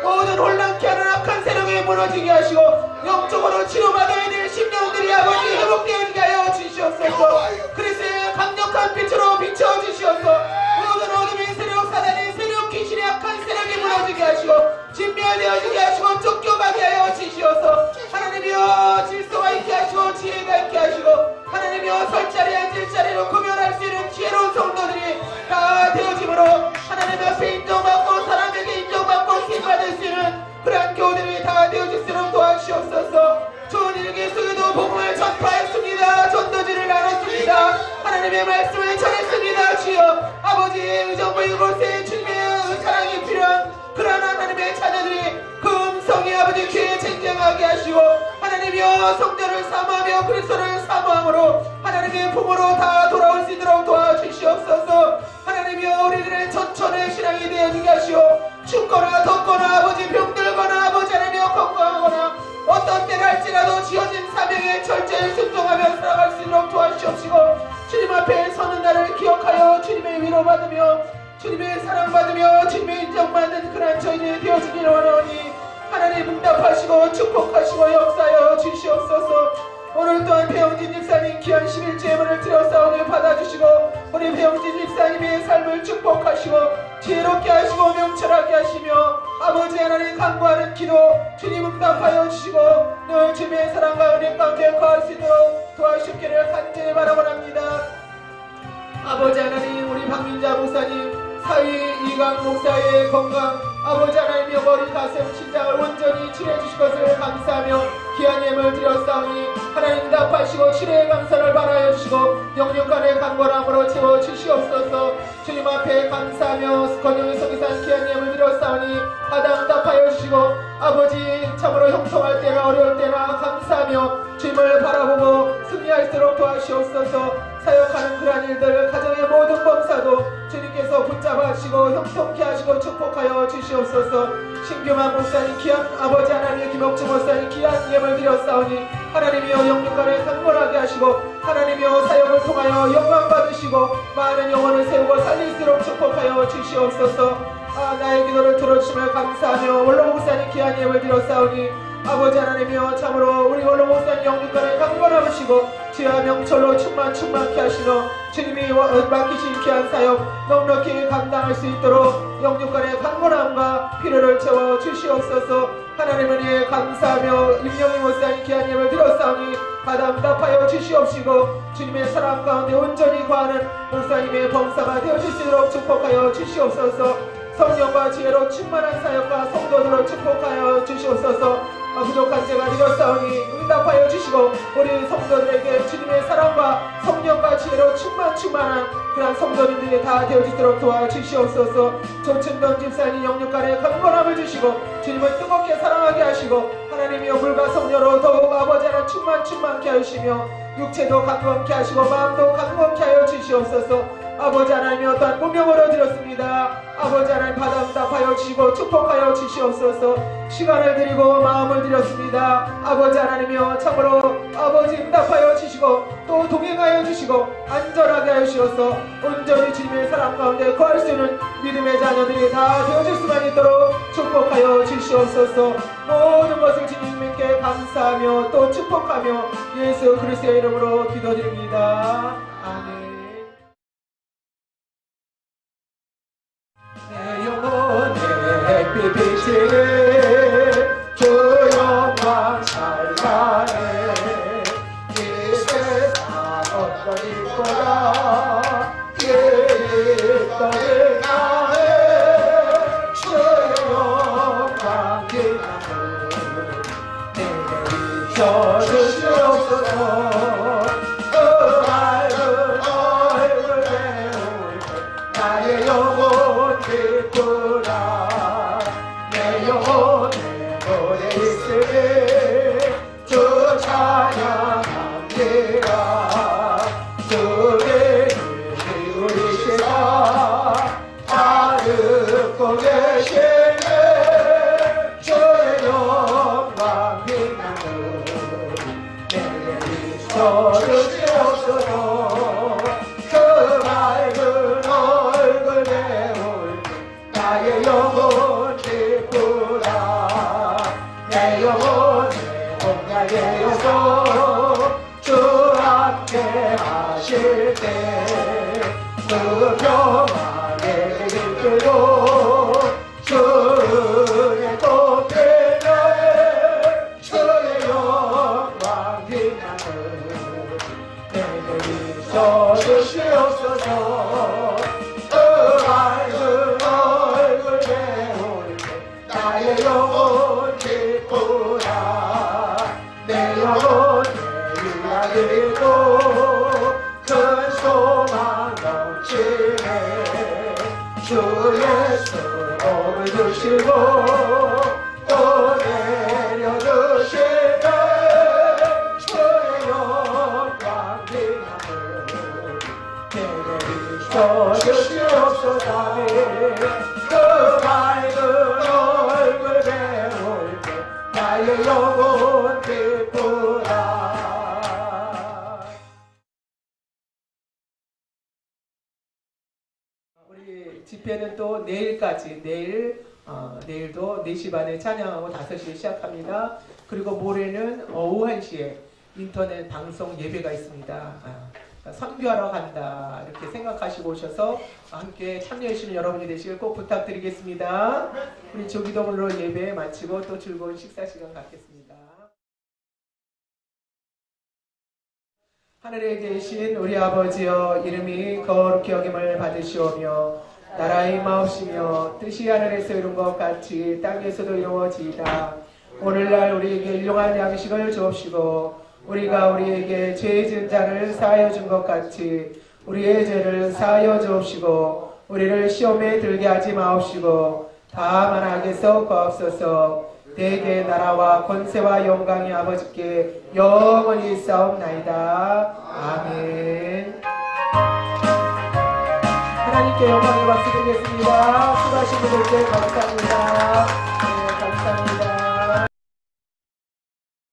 모든 혼란케 하는 악한 세력에 무너지게 하시고 영적으로 치료받아야 될 심령들이 아버지 회복되어지게 하여 주시옵소서. 그리스도의 강력한 빛으로 비춰주시옵소서. 모든 어둠의 세력 사단의 세력 귀신의 악한 세력이 무너지게 하시고 진멸되어지게 하시고 쫓겨가게 하여 주시옵소서. 하나님이여 질서가 있게 하시고 지혜가 있게 하시고 하나님이여 설 자리 앉을 자리로 구별할 수 있는 지혜로운 성도들이 다 되어짐으로 하나님 앞에 인정받고 사람에게 인정받고 힘받을 수 있는 그러한 교우들이 다 되어질 수 있도록 도와주시옵소서. 좋은 일기 속에도 복음을 전파했습니다. 전도지를 나눴습니다. 하나님의 말씀을 전했습니다. 주여 아버지의 의정부 이곳에 주님의 사랑이 필요한 그러한 하나님의 자녀들이 그 음성이 아버지 귀에 쟁쟁하게 하시고 하나님이여 성전을 사모하며 그리스도를 사모함으로 하나님의 품으로 다 돌아올 수 있도록 도와주시옵소서. 하나님이여 우리들의 전천의 신앙이 되어지게 하시오. 춥거나 덥거나 아버지 병들거나 아버지 하나님이여 건강하거나 어떤 때를 할지라도 지어진 사명에 철저히 순종하며 살아갈 수 있도록 도와주시옵시고 주님 앞에 서는 날을 기억하여 주님의 위로받으며 주님의 사랑받으며 주님의 인정받는 그런 저희들이 되어지기를 원하오니 하나님 응답하시고 축복하시고 역사하여 주시옵소서. 오늘 또한 배용진 집사님 귀한 11주의 문을 들여싸오니 받아주시고 우리 배용진 집사님의 삶을 축복하시고 지혜롭게 하시고 명철하게 하시며 아버지 하나님 간구하는 기도 주님 응답하여 주시고 늘 주님의 사랑과 은혜 가운데 거할 수 있도록 도와주시기를 간절히 바라봅니다. 아버지 하나님 우리 박민자 목사님 사위 이강 목사의 건강 아버지 하나님의 머리 가슴 심장을 온전히 치료해주실 것을 감사하며 귀한 예물 드렸사오니 하나님 응답하시고 치료의 감사를 바라여 주시고 영육간의 강건함으로 채워주시옵소서. 주님 앞에 감사하며 건영의 성기산 귀한 예물 드렸사오니 하다 응답하여 주시고 아버지 참으로 형통할 때나 어려울 때나 감사하며 주님을 바라보고 승리할수록 도와주시옵소서. 사역하는 그러한 일들 가정의 모든 범사도 주님께서 붙잡아 주시고 형통케 하시고 축복하여 주시옵소서. 신규만 목사님 귀한 아버지 하나님의 김옥주 목사님 귀한 예물 드렸사오니 하나님이여 영육간에 강건하게 하시고 하나님이여 사역을 통하여 영광 받으시고 많은 영혼을 세우고 살릴수록 축복하여 주시옵소서. 나의 기도를 들어주시며 감사하며 원로 목사님 귀한 예물 드렸사오니 아버지 하나님이여 참으로 우리 원로 목사님 영육간에 강건하시고 지혜와 명철로 충만케 하시며 주님이 맡기신 귀한 사역 넉넉히 감당할 수 있도록 영육간의 강건함과 필요를 채워 주시옵소서. 하나님을 위해 감사하며 임영희 목사님 귀한 예물 드렸사오니 받아 응답하여 주시옵시고 주님의 사랑 가운데 온전히 거하는 목사님의 범사가 되어주시도록 축복하여 주시옵소서. 성령과 지혜로 충만한 사역과 성도들을 축복하여 주시옵소서. 부족한 제가 드렸사오니 응답하여 주시고 우리 성도들에게 주님의 사랑과 성령과 지혜로 충만한 그런 성도님들이 다 되어지도록 도와주시옵소서. 조춘동 집사님 영육간에 강건함을 주시고 주님을 뜨겁게 사랑하게 하시고 하나님이여 물과 성녀로 더욱 아버지 하나님 충만케 하시며 육체도 강건케 하시고 마음도 강건케 하여 주시옵소서. 아버지 하나님이 어떠한 무명으로 드렸습니다. 아버지 하나님 받아 응답하여 주시고 축복하여 주시옵소서. 시간을 드리고 마음을 드렸습니다. 아버지 하나님이여 참으로 아버지 응답하여 주시고 또 동행하여 주시고 안전하게 하여 주셔서 온전히 주님의 사랑 가운데 거할 수 있는 믿음의 자녀들이 다 되어질 수만 있도록 축복하여 주시옵소서. 모든 것을 주님께 감사하며 또 축복하며 예수 그리스도의 이름으로 기도드립니다. 아멘. 내 영혼의 햇빛 비치는 주 영광 찬란해 이 세상 어떤 일보다 그리스도를 나해 주의 영광 계시네 주의 영광 빛나는 내게 비춰주시옵소서 그 밝은 얼굴 배울 나의 영혼 기쁘라 내 영혼에 공략에 여서 주 함께 하실 때 그 평안에 이끌고 주의 꽃길에 주의 영광 빛나는 내게 비춰주시옵소서 그 밝은 얼굴 배울 때 나의 영혼 기쁘라 내 영혼에 유약이고 큰 소망 넘치네 주 예수 복을 주시고 또 내려주시네 주의 영광 빛나는 내게 비춰주시옵소서 그 밝은 얼굴 배울 때 나의 영혼 기쁘라 우리 집회는 또 내일까지 내일도 4시 반에 찬양하고 5시에 시작합니다. 그리고 모레는 오후 1시에 인터넷 방송 예배가 있습니다. 선교하러 간다 이렇게 생각하시고 오셔서 함께 참여해 주시는 여러분이 되시길 꼭 부탁드리겠습니다. 우리 조기도문으로 예배 마치고 또 즐거운 식사 시간 갖겠습니다. 하늘에 계신 우리 아버지여 이름이 거룩히 여김을 받으시오며 나라의 임하옵시며 뜻이 하늘에서 이룬 것 같이 땅에서도 이루어지이다. 오늘날 우리에게 일용할 양식을 주옵시고 우리가 우리에게 죄 지은 자를 사하여 준 것 같이 우리의 죄를 사하여 주옵시고 우리를 시험에 들게 하지 마옵시고 다만 악에서 구하옵소서. 대개 나라와 권세와 영광이 아버지께 영원히 있사옵나이다. 아멘. 하나님께 영광의 박수 드리겠습니다. 수고하신 분들께 감사합니다.